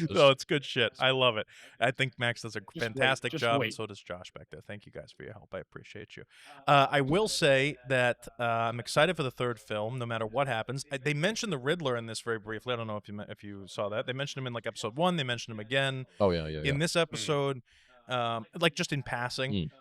Speaker 1: No, it's good shit. I love it. I think Max does a fantastic job, and so does Josh back there. Thank you guys for your help. I appreciate you. I will say that I'm excited for the third film, no matter what happens. They mentioned the Riddler in this very briefly. I don't know if you saw that. They mentioned him in like episode 1. They mentioned him again.
Speaker 2: Oh yeah.
Speaker 1: In this episode. Like just in passing,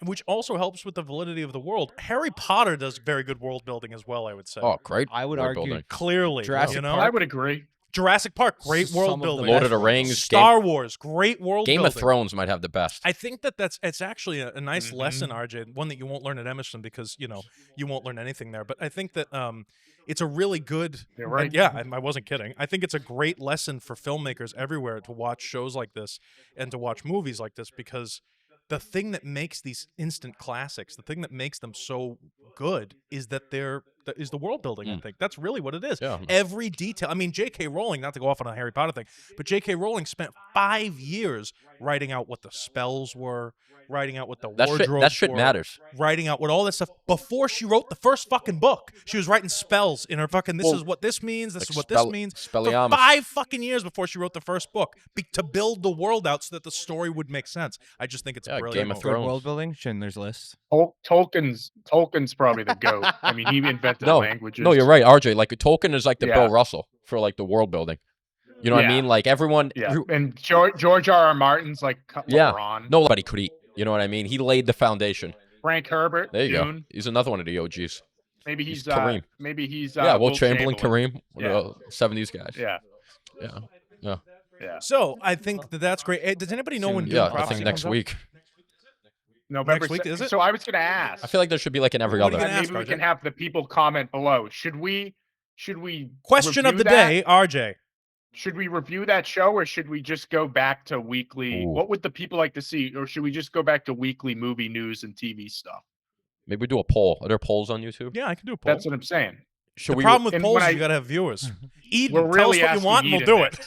Speaker 1: which also helps with the validity of the world. Harry Potter does very good world building as well, I would say.
Speaker 2: Oh, great.
Speaker 4: I would argue
Speaker 2: building.
Speaker 1: Clearly,
Speaker 4: Jurassic Park.
Speaker 3: I would agree.
Speaker 1: Jurassic Park, great world building.
Speaker 2: Lord of the Rings,
Speaker 1: Star Wars, great world building.
Speaker 2: Game of Thrones might have the best.
Speaker 1: I think it's actually a nice lesson, RJ, one that you won't learn at Emerson because, you won't learn anything there. But I think that it's a really good...
Speaker 3: You're right.
Speaker 1: Yeah, I wasn't kidding. I think it's a great lesson for filmmakers everywhere to watch shows like this and to watch movies like this because the thing that makes these instant classics, the thing that makes them so good is that is the world building, I think. That's really what it is.
Speaker 2: Yeah.
Speaker 1: Every detail. I mean, J.K. Rowling, not to go off on a Harry Potter thing, but J.K. Rowling spent 5 years writing out what the spells were, writing out what the wardrobes
Speaker 2: that shit
Speaker 1: were,
Speaker 2: matters.
Speaker 1: writing out what all that stuff before she wrote the first fucking book. She was writing spells in her fucking, this is what this means, this is what this means. For 5 fucking years before she wrote the first book to build the world out so that the story would make sense. I just think it's brilliant.
Speaker 2: Game of Thrones.
Speaker 4: World building, Schindler's List.
Speaker 3: Tolkien's probably the GOAT. I mean, he invented languages.
Speaker 2: No, you're right, RJ. Like Tolkien is like the Bill Russell for like the world building. You know what I mean? Like everyone.
Speaker 3: Yeah. And George R.R. Martin's like LeBron.
Speaker 2: Nobody could eat. You know what I mean? He laid the foundation.
Speaker 3: Frank Herbert.
Speaker 2: There you
Speaker 3: Dune.
Speaker 2: go. He's another one of the OGs.
Speaker 3: Maybe he's
Speaker 2: Kareem.
Speaker 3: Will
Speaker 2: Chamberlain, Kareem, 70s guys.
Speaker 3: Yeah.
Speaker 1: So I think that's great. Does anybody know when Dune Prophecy
Speaker 2: I think next week.
Speaker 3: November
Speaker 1: next week, is it?
Speaker 3: So I was going to ask.
Speaker 2: I feel like there should be like an every other.
Speaker 3: Maybe we can have the people comment below. Should we
Speaker 1: question of the day, RJ?
Speaker 3: Should we review that show or should we just go back to weekly?
Speaker 2: Ooh.
Speaker 3: What would the people like to see? Or should we just go back to weekly movie news and TV stuff?
Speaker 2: Maybe we do a poll. Are there polls on YouTube?
Speaker 1: Yeah, I can do a poll.
Speaker 3: That's what I'm saying.
Speaker 1: The problem with polls is you got to have viewers. Eden, tell us what you want and we'll do it.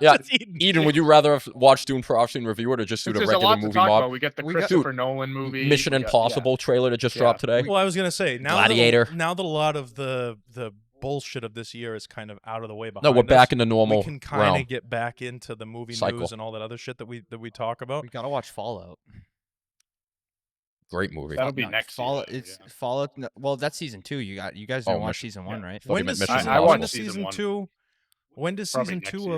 Speaker 3: Yeah.
Speaker 2: Eden, would you rather have watched Dune Prophecy and review it or just do the regular movie mob?
Speaker 3: We get the Christopher Nolan movie.
Speaker 2: Mission Impossible trailer that just dropped today.
Speaker 1: Well, I was going to say,
Speaker 2: Gladiator.
Speaker 1: Now that a lot of the bullshit of this year is kind of out of the way behind
Speaker 2: No, we're back in the normal
Speaker 1: we can kind of get back into the movie news and all that other shit that we talk about.
Speaker 4: We got to watch Fallout.
Speaker 2: Great movie.
Speaker 3: That'll be next
Speaker 4: Fallout.
Speaker 3: season.
Speaker 4: It's Fallout. Well, that's season 2. You guys didn't watch season 1, right?
Speaker 1: When does season 2? When does season 2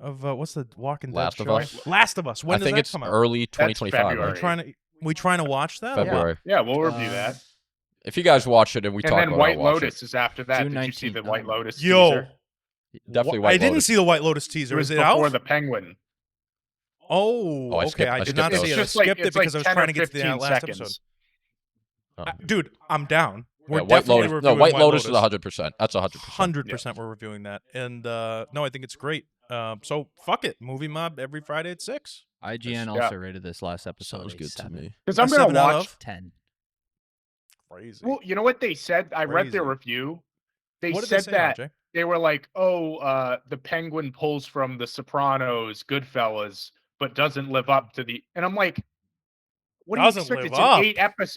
Speaker 1: of what's the Walking Dead
Speaker 2: Last
Speaker 1: show?
Speaker 2: of Us?
Speaker 1: Last of Us. When does that come out?
Speaker 2: I think it's early 2025.
Speaker 1: We trying to watch that?
Speaker 2: February.
Speaker 3: Yeah, we'll review that.
Speaker 2: If you guys watch it and we talk about it,
Speaker 3: and then White Lotus is after that. Did you see the White Lotus teaser?
Speaker 2: Definitely White Lotus.
Speaker 1: I didn't see the White Lotus teaser. Is it out?
Speaker 3: Before the Penguin.
Speaker 1: Oh, okay. I did not see it. I skipped it because I was trying to get to the last episode. Dude, I'm down. We're definitely reviewing
Speaker 2: White Lotus is 100%. That's 100%.
Speaker 1: 100% we're reviewing that. And no, I think it's great. So fuck it. Movie Mob every Friday at 6.
Speaker 4: IGN also rated this last episode.
Speaker 2: Sounds good to me.
Speaker 3: Because I'm going to watch
Speaker 4: 10.
Speaker 1: Crazy.
Speaker 3: Well, you know what they said? I read their review. They said that they were like, the Penguin pulls from The Sopranos, Goodfellas, but doesn't live up to the. And I'm like, what do you expect?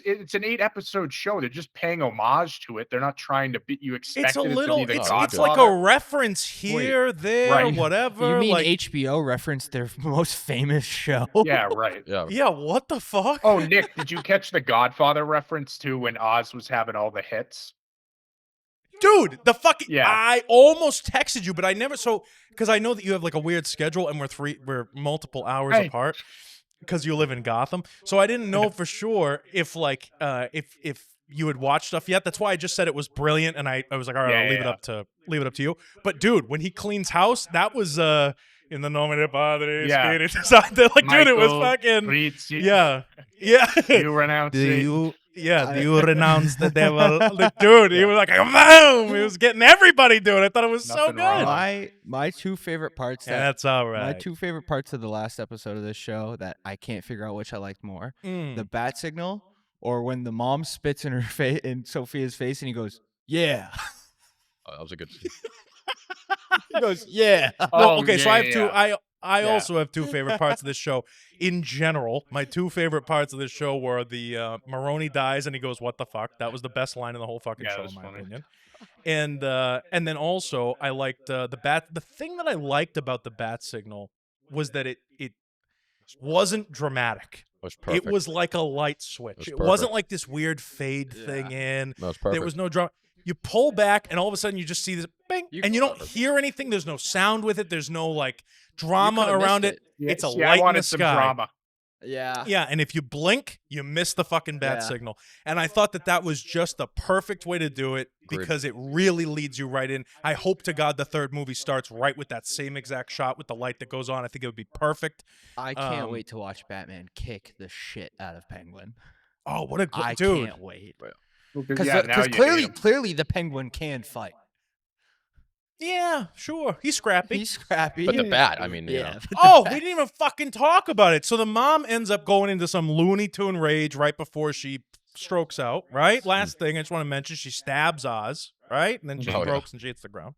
Speaker 3: It's an 8-episode show. They're just paying homage to it. They're not trying to be. You expect
Speaker 1: it's a little. It's
Speaker 3: Godfather.
Speaker 1: like a reference here, there, whatever.
Speaker 4: You mean
Speaker 1: like,
Speaker 4: HBO referenced their most famous show?
Speaker 3: Yeah, right.
Speaker 1: Yeah. What the fuck?
Speaker 3: Oh, Nick, did you catch the Godfather reference to when Oz was having all the hits?
Speaker 1: Dude, the fucking I almost texted you, but I never because I know that you have like a weird schedule and we're multiple hours apart because you live in Gotham. So I didn't know for sure if like if you had watched stuff yet. That's why I just said it was brilliant, and I was like, all right, I'll leave it up to you. But dude, when he cleans house, that was in the nome de Padre.
Speaker 3: Yeah.
Speaker 1: Like,
Speaker 3: Michael,
Speaker 1: dude, it was fucking
Speaker 3: Rhenzy,
Speaker 1: yeah.
Speaker 3: You renounce it.
Speaker 1: Do you renounce the devil? Dude, he was like, boom! He was getting everybody doing it. I thought it was so
Speaker 3: Nothing
Speaker 1: good.
Speaker 3: wrong.
Speaker 4: My two favorite parts.
Speaker 1: That's all right.
Speaker 4: My two favorite parts of the last episode of this show that I can't figure out which I liked more: the bat signal, or when the mom spits in her face, in Sofia's face, and he goes, "Yeah."
Speaker 2: Oh, that was a good scene.
Speaker 4: He goes, "Yeah."
Speaker 1: No, okay, so I have two.
Speaker 3: Yeah.
Speaker 1: I also have two favorite parts of this show. In general, my two favorite parts of this show were the Maroni dies and he goes, "What the fuck?" That was the best line in the whole fucking show, in my opinion. And then also I liked the bat. The thing that I liked about the bat signal was that it wasn't dramatic.
Speaker 2: It was perfect.
Speaker 1: It was like a light switch. It wasn't like this weird fade thing in.
Speaker 2: That was perfect.
Speaker 1: There was no drama. You pull back, and all of a sudden you just see this bing, and you don't hear anything. There's no sound with it. There's no like drama around it.
Speaker 3: Yeah,
Speaker 1: It's a
Speaker 3: see, I
Speaker 1: light in
Speaker 3: wanted
Speaker 1: the
Speaker 3: some
Speaker 1: sky.
Speaker 3: drama.
Speaker 4: Yeah.
Speaker 1: Yeah, and if you blink, you miss the fucking bat signal. And I thought that was just the perfect way to do it because it really leads you right in. I hope to God the third movie starts right with that same exact shot with the light that goes on. I think it would be perfect.
Speaker 4: I can't wait to watch Batman kick the shit out of Penguin.
Speaker 1: Oh, what a
Speaker 4: I
Speaker 1: dude!
Speaker 4: can't wait.
Speaker 3: Because
Speaker 4: Clearly the Penguin can fight.
Speaker 1: Yeah, sure. He's scrappy.
Speaker 4: He's scrappy.
Speaker 2: But the bat, I mean, you know.
Speaker 1: Oh, we didn't even fucking talk about it. So the mom ends up going into some Looney Tune rage right before she strokes out, right? Last thing I just want to mention, she stabs Oz, right? And then she strokes and she hits the ground.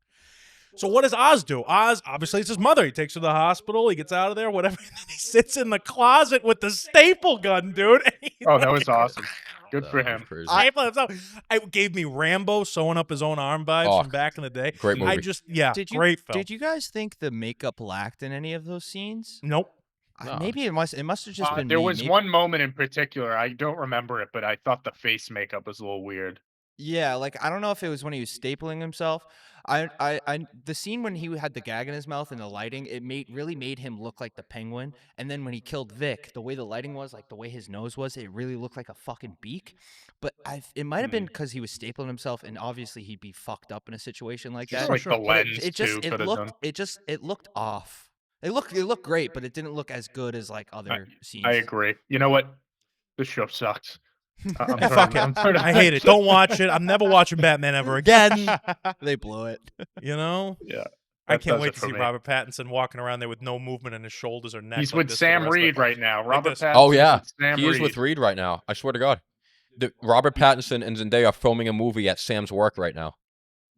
Speaker 1: So what does Oz do? Oz, obviously, it's his mother. He takes her to the hospital. He gets out of there, whatever. And then he sits in the closet with the staple gun, dude.
Speaker 3: That was awesome. Good for him.
Speaker 1: It gave me Rambo sewing up his own arm vibes from back in the day.
Speaker 2: Great movie.
Speaker 1: Great film.
Speaker 4: Did you guys think the makeup lacked in any of those scenes?
Speaker 1: Nope.
Speaker 4: Maybe it must have just been.
Speaker 3: There was one moment in particular, I don't remember it, but I thought the face makeup was a little weird.
Speaker 4: Yeah, like I don't know if it was when he was stapling himself. The scene when he had the gag in his mouth and the lighting, it really made him look like the Penguin. And then when he killed Vic, the way the lighting was, like the way his nose was, it really looked like a fucking beak. But it might have been because he was stapling himself, and obviously he'd be fucked up in a situation like that.
Speaker 3: Like the lens
Speaker 4: it looked off. It looked great, but it didn't look as good as like other scenes.
Speaker 3: I agree. You know what? This show sucks.
Speaker 1: Fuck it. I hate it. Don't watch it. I'm never watching Batman ever again.
Speaker 4: They blew it.
Speaker 1: You know?
Speaker 3: Yeah.
Speaker 1: I can't wait to see Robert Pattinson walking around there with no movement in his shoulders or neck.
Speaker 3: He's with Sam Reed right now. Robert Pattinson.
Speaker 2: Oh, yeah. He is with Reed right now. I swear to God. Robert Pattinson and Zendaya are filming a movie at Sam's work right now.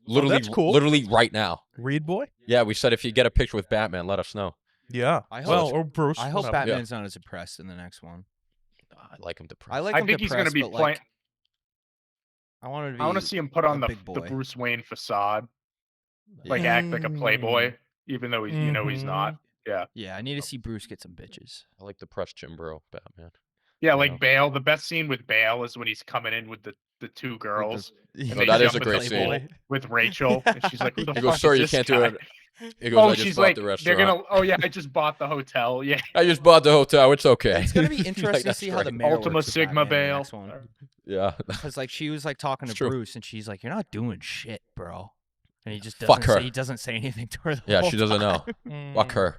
Speaker 2: Literally,
Speaker 1: that's cool.
Speaker 2: Literally right now.
Speaker 1: Reed boy?
Speaker 2: Yeah, we said if you get a picture with Batman, let us know.
Speaker 1: Yeah.
Speaker 4: Or
Speaker 1: Bruce.
Speaker 4: I hope Batman's not as impressed in the next one.
Speaker 2: I like him depressed.
Speaker 3: I think he's going to be playing.
Speaker 4: I want
Speaker 3: to see him put on the Bruce Wayne facade, like act like a playboy, even though he's not. Yeah.
Speaker 4: Yeah, I need to see Bruce get some bitches.
Speaker 2: I like depressed Jim Bro Batman.
Speaker 3: Yeah, like Bale. The best scene with Bale is when he's coming in with the two girls.
Speaker 2: That is a great scene
Speaker 3: with Rachel. And she's like, "Who the fuck
Speaker 2: goes, "Sorry, you
Speaker 3: is this
Speaker 2: can't
Speaker 3: guy?"
Speaker 2: do it. He goes, I just
Speaker 3: she's
Speaker 2: bought
Speaker 3: like,
Speaker 2: the restaurant.
Speaker 3: I just bought the hotel. Yeah.
Speaker 2: I just bought the hotel. It's okay.
Speaker 4: It's gonna be interesting to see how the mayor
Speaker 3: Ultima
Speaker 4: works with
Speaker 3: Sigma
Speaker 4: Batman
Speaker 3: Bale.
Speaker 2: Yeah.
Speaker 4: Because like she was like talking to Bruce, and she's like, "You're not doing shit, bro." And he just doesn't say anything to her.
Speaker 2: Yeah, she doesn't know. Fuck her.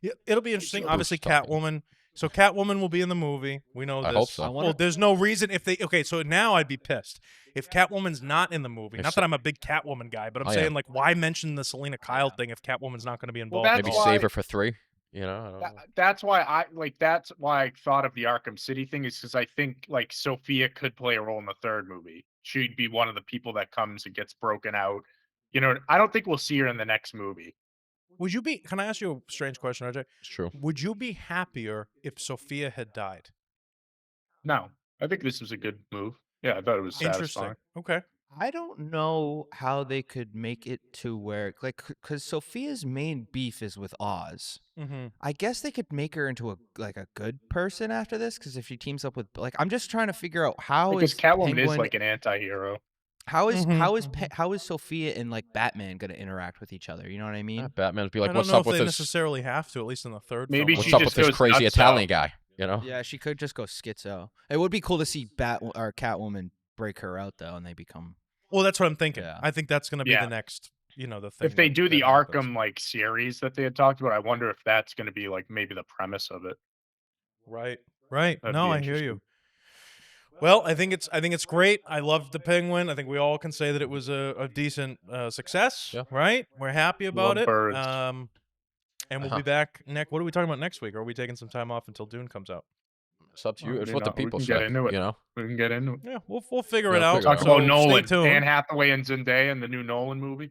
Speaker 1: Yeah, it'll be interesting. Obviously, Catwoman. So Catwoman will be in the movie. We know this.
Speaker 2: I hope so.
Speaker 1: Well, there's no reason if they. Okay, so now I'd be pissed if Catwoman's not in the movie. Not that I'm a big Catwoman guy, but I'm saying like, why mention the Selena Kyle thing if Catwoman's not going to be involved?
Speaker 2: Maybe save her for 3. You know.
Speaker 3: That's why I thought of the Arkham City thing is because I think like Sofia could play a role in the third movie. She'd be one of the people that comes and gets broken out. You know, I don't think we'll see her in the next movie.
Speaker 1: Would you be? Can I ask you a strange question, RJ?
Speaker 2: It's true.
Speaker 1: Would you be happier if Sofia had died?
Speaker 3: No, I think this was a good move. Yeah, I thought it was satisfying.
Speaker 1: Interesting. Okay.
Speaker 4: I don't know how they could make it to where, like, because Sophia's main beef is with Oz.
Speaker 1: Mm-hmm.
Speaker 4: I guess they could make her into a good person after this, because if she teams up with, like, I'm just trying to figure out
Speaker 3: because Catwoman is like an anti-hero.
Speaker 4: How is Sophia and like Batman gonna interact with each other? You know what I mean?
Speaker 2: Batman's be like, "What's
Speaker 1: up with this?" I don't know if they necessarily have to, at least in the third.
Speaker 3: Maybe
Speaker 1: film.
Speaker 3: she
Speaker 2: What's up
Speaker 3: just
Speaker 2: with this
Speaker 3: goes
Speaker 2: crazy
Speaker 3: nuts
Speaker 2: Italian
Speaker 3: out.
Speaker 2: guy? You know?
Speaker 4: Yeah, she could just go schizo. It would be cool to see Catwoman break her out though, and they become.
Speaker 1: Well, that's what I'm thinking.
Speaker 4: Yeah.
Speaker 1: I think that's going to be the next, the thing.
Speaker 3: If they do the
Speaker 1: happens.
Speaker 3: Arkham like series that they had talked about, I wonder if that's going to be like maybe the premise of it.
Speaker 1: Right.
Speaker 3: That'd
Speaker 1: No,
Speaker 3: be
Speaker 1: I hear you.
Speaker 3: interesting.
Speaker 1: Well, I think it's great. I loved the Penguin. I think we all can say that it was a decent success.
Speaker 2: Yeah.
Speaker 1: Right? We're happy about
Speaker 3: Love
Speaker 1: it.
Speaker 3: birds.
Speaker 1: And we'll be back next. What are we talking about next week? Or are we taking some time off until Dune comes out?
Speaker 2: It's up to you.
Speaker 3: Well,
Speaker 2: It's
Speaker 3: you
Speaker 2: what the
Speaker 3: know, we
Speaker 2: people
Speaker 3: can
Speaker 2: say.
Speaker 3: get into it.
Speaker 2: You know,
Speaker 3: We can get into it.
Speaker 1: Yeah, we'll figure
Speaker 2: Yeah,
Speaker 1: it out.
Speaker 2: figure it
Speaker 3: Talk
Speaker 2: out.
Speaker 1: So
Speaker 3: about Nolan,
Speaker 1: stay tuned.
Speaker 3: Anne Hathaway and Zendaya and the new Nolan movie.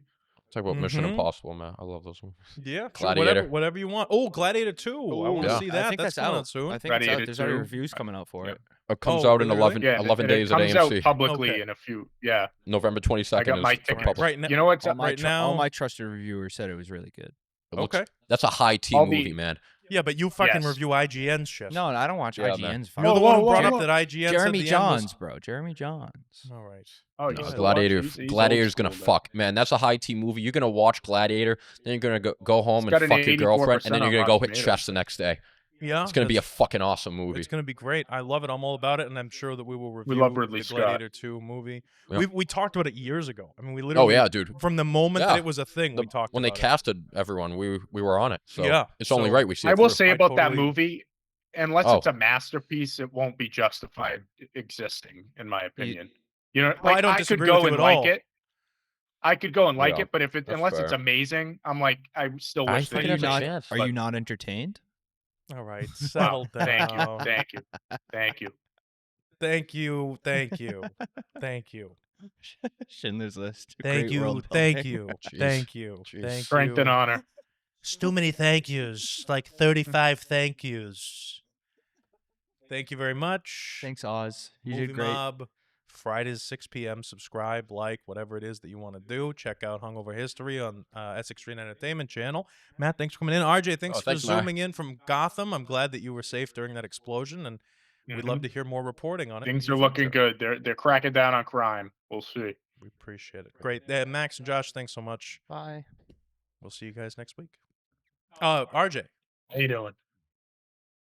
Speaker 2: talk about Mission
Speaker 1: Mhm.
Speaker 2: Impossible, man. I love those movies.
Speaker 1: Yeah, sure,
Speaker 2: Gladiator.
Speaker 1: whatever you want. Oh, Gladiator 2. I want to
Speaker 2: Yeah.
Speaker 1: see
Speaker 4: I
Speaker 1: that.
Speaker 4: think
Speaker 1: That's
Speaker 4: that's
Speaker 1: coming
Speaker 4: out
Speaker 1: out soon.
Speaker 4: I think it's out.
Speaker 3: Gladiator
Speaker 4: There's already
Speaker 3: 2.
Speaker 4: reviews coming out for it.
Speaker 2: It comes
Speaker 1: Oh,
Speaker 2: out in
Speaker 1: really?
Speaker 2: 11
Speaker 3: Yeah,
Speaker 2: 11
Speaker 3: and
Speaker 2: days
Speaker 3: it
Speaker 2: at
Speaker 3: comes out
Speaker 2: AMC.
Speaker 3: publicly
Speaker 1: Okay.
Speaker 3: in a few. Yeah,
Speaker 2: November 22nd.
Speaker 3: I got my
Speaker 2: is
Speaker 3: ticket.
Speaker 2: published.
Speaker 1: Right now.
Speaker 3: You know what's
Speaker 4: All my
Speaker 1: right now-
Speaker 4: all my trusted reviewers said it was really good.
Speaker 2: It looks-
Speaker 1: Okay.
Speaker 2: That's a high T
Speaker 3: All the-
Speaker 2: movie, man.
Speaker 1: Yeah, but you fucking
Speaker 3: Yes.
Speaker 1: review IGN's shit.
Speaker 4: No, I don't watch
Speaker 2: Yeah, man.
Speaker 4: IGN's.
Speaker 1: You're the
Speaker 3: Whoa,
Speaker 1: one who
Speaker 3: whoa,
Speaker 1: brought
Speaker 3: whoa,
Speaker 1: up
Speaker 3: whoa.
Speaker 1: that IGN
Speaker 4: Jeremy
Speaker 1: said the end was-
Speaker 4: Johns, bro. Jeremy Johns.
Speaker 1: All right.
Speaker 3: Oh,
Speaker 2: No,
Speaker 3: you still
Speaker 2: Gladiator.
Speaker 3: watch? He's old
Speaker 2: Gladiator's gonna
Speaker 3: school,
Speaker 2: fuck, man. That's a high T movie. You're gonna watch Gladiator, then you're gonna go home
Speaker 3: It's got
Speaker 2: and
Speaker 3: an
Speaker 2: fuck your girlfriend, and then
Speaker 3: 84%
Speaker 2: you're gonna
Speaker 3: on
Speaker 2: go
Speaker 3: Rotten
Speaker 2: hit
Speaker 3: Tomatoes.
Speaker 2: chess the next day.
Speaker 1: Yeah.
Speaker 2: It's gonna be a
Speaker 1: that's-
Speaker 2: fucking awesome movie.
Speaker 1: It's going to be great. I love it. I'm all about it, and I'm sure that we will review
Speaker 3: love Ridley
Speaker 1: the
Speaker 3: Scott.
Speaker 1: Gladiator 2 movie.
Speaker 2: Yep.
Speaker 1: We talked about it years ago. I mean, we
Speaker 2: Oh
Speaker 1: literally
Speaker 2: yeah, dude.
Speaker 1: from the moment
Speaker 2: Yeah.
Speaker 1: that it was a thing,
Speaker 2: The-
Speaker 1: we talked
Speaker 2: when they
Speaker 1: about
Speaker 2: casted everyone, we were on it. So
Speaker 1: Yeah,
Speaker 2: it's only
Speaker 1: so
Speaker 2: right we see.
Speaker 3: I
Speaker 2: it
Speaker 3: will
Speaker 2: through.
Speaker 3: say
Speaker 1: I
Speaker 3: about that
Speaker 1: totally-
Speaker 3: movie, unless
Speaker 2: Oh.
Speaker 3: it's a masterpiece, it won't be justified existing, in my opinion. You know,
Speaker 1: Well, I
Speaker 3: like
Speaker 1: don't
Speaker 3: I could
Speaker 1: disagree
Speaker 3: go
Speaker 1: with you
Speaker 3: and
Speaker 1: at
Speaker 3: like
Speaker 1: all.
Speaker 3: it. I could go and like
Speaker 2: Yeah,
Speaker 3: it, but if it
Speaker 2: that's
Speaker 3: unless it's
Speaker 2: fair.
Speaker 3: amazing, I'm like, I still
Speaker 2: I
Speaker 3: wish
Speaker 2: think
Speaker 3: that
Speaker 2: it
Speaker 4: Are
Speaker 2: has
Speaker 4: you
Speaker 2: a
Speaker 4: not?
Speaker 2: chance,
Speaker 4: Are
Speaker 3: but-
Speaker 4: you not entertained?
Speaker 1: it. All right,
Speaker 3: Wow,
Speaker 1: settle down.
Speaker 3: thank you, thank you, thank you.
Speaker 1: Thank you. Thank you. Thank you.
Speaker 4: Schindler's List.
Speaker 1: Thank
Speaker 4: Great
Speaker 1: you.
Speaker 4: world
Speaker 1: Thank
Speaker 4: building.
Speaker 1: you.
Speaker 2: Jeez.
Speaker 1: Thank you.
Speaker 2: Jeez.
Speaker 1: Thank
Speaker 3: Strength
Speaker 1: you.
Speaker 3: and honor.
Speaker 1: It's too many thank yous. Like 35 thank yous. Thank you very much.
Speaker 4: Thanks, Oz. You
Speaker 1: Movie
Speaker 4: did great.
Speaker 1: Mob, Fridays 6 p.m. Subscribe, like, whatever it is that you want to do. Check out Hungover History on Essex Street Entertainment Channel. Matt, thanks for coming in. RJ, thanks for
Speaker 2: thanks, Matt.
Speaker 1: zooming in from Gotham. I'm glad that you were safe during that explosion, and we'd love to hear more reporting on it.
Speaker 3: Things
Speaker 1: in
Speaker 3: are
Speaker 1: the
Speaker 3: looking
Speaker 1: future.
Speaker 3: good. They're cracking down on crime. We'll see.
Speaker 1: We appreciate it. Great. Max and Josh, thanks so much.
Speaker 4: Bye.
Speaker 1: We'll see you guys next week. RJ.
Speaker 3: How you doing?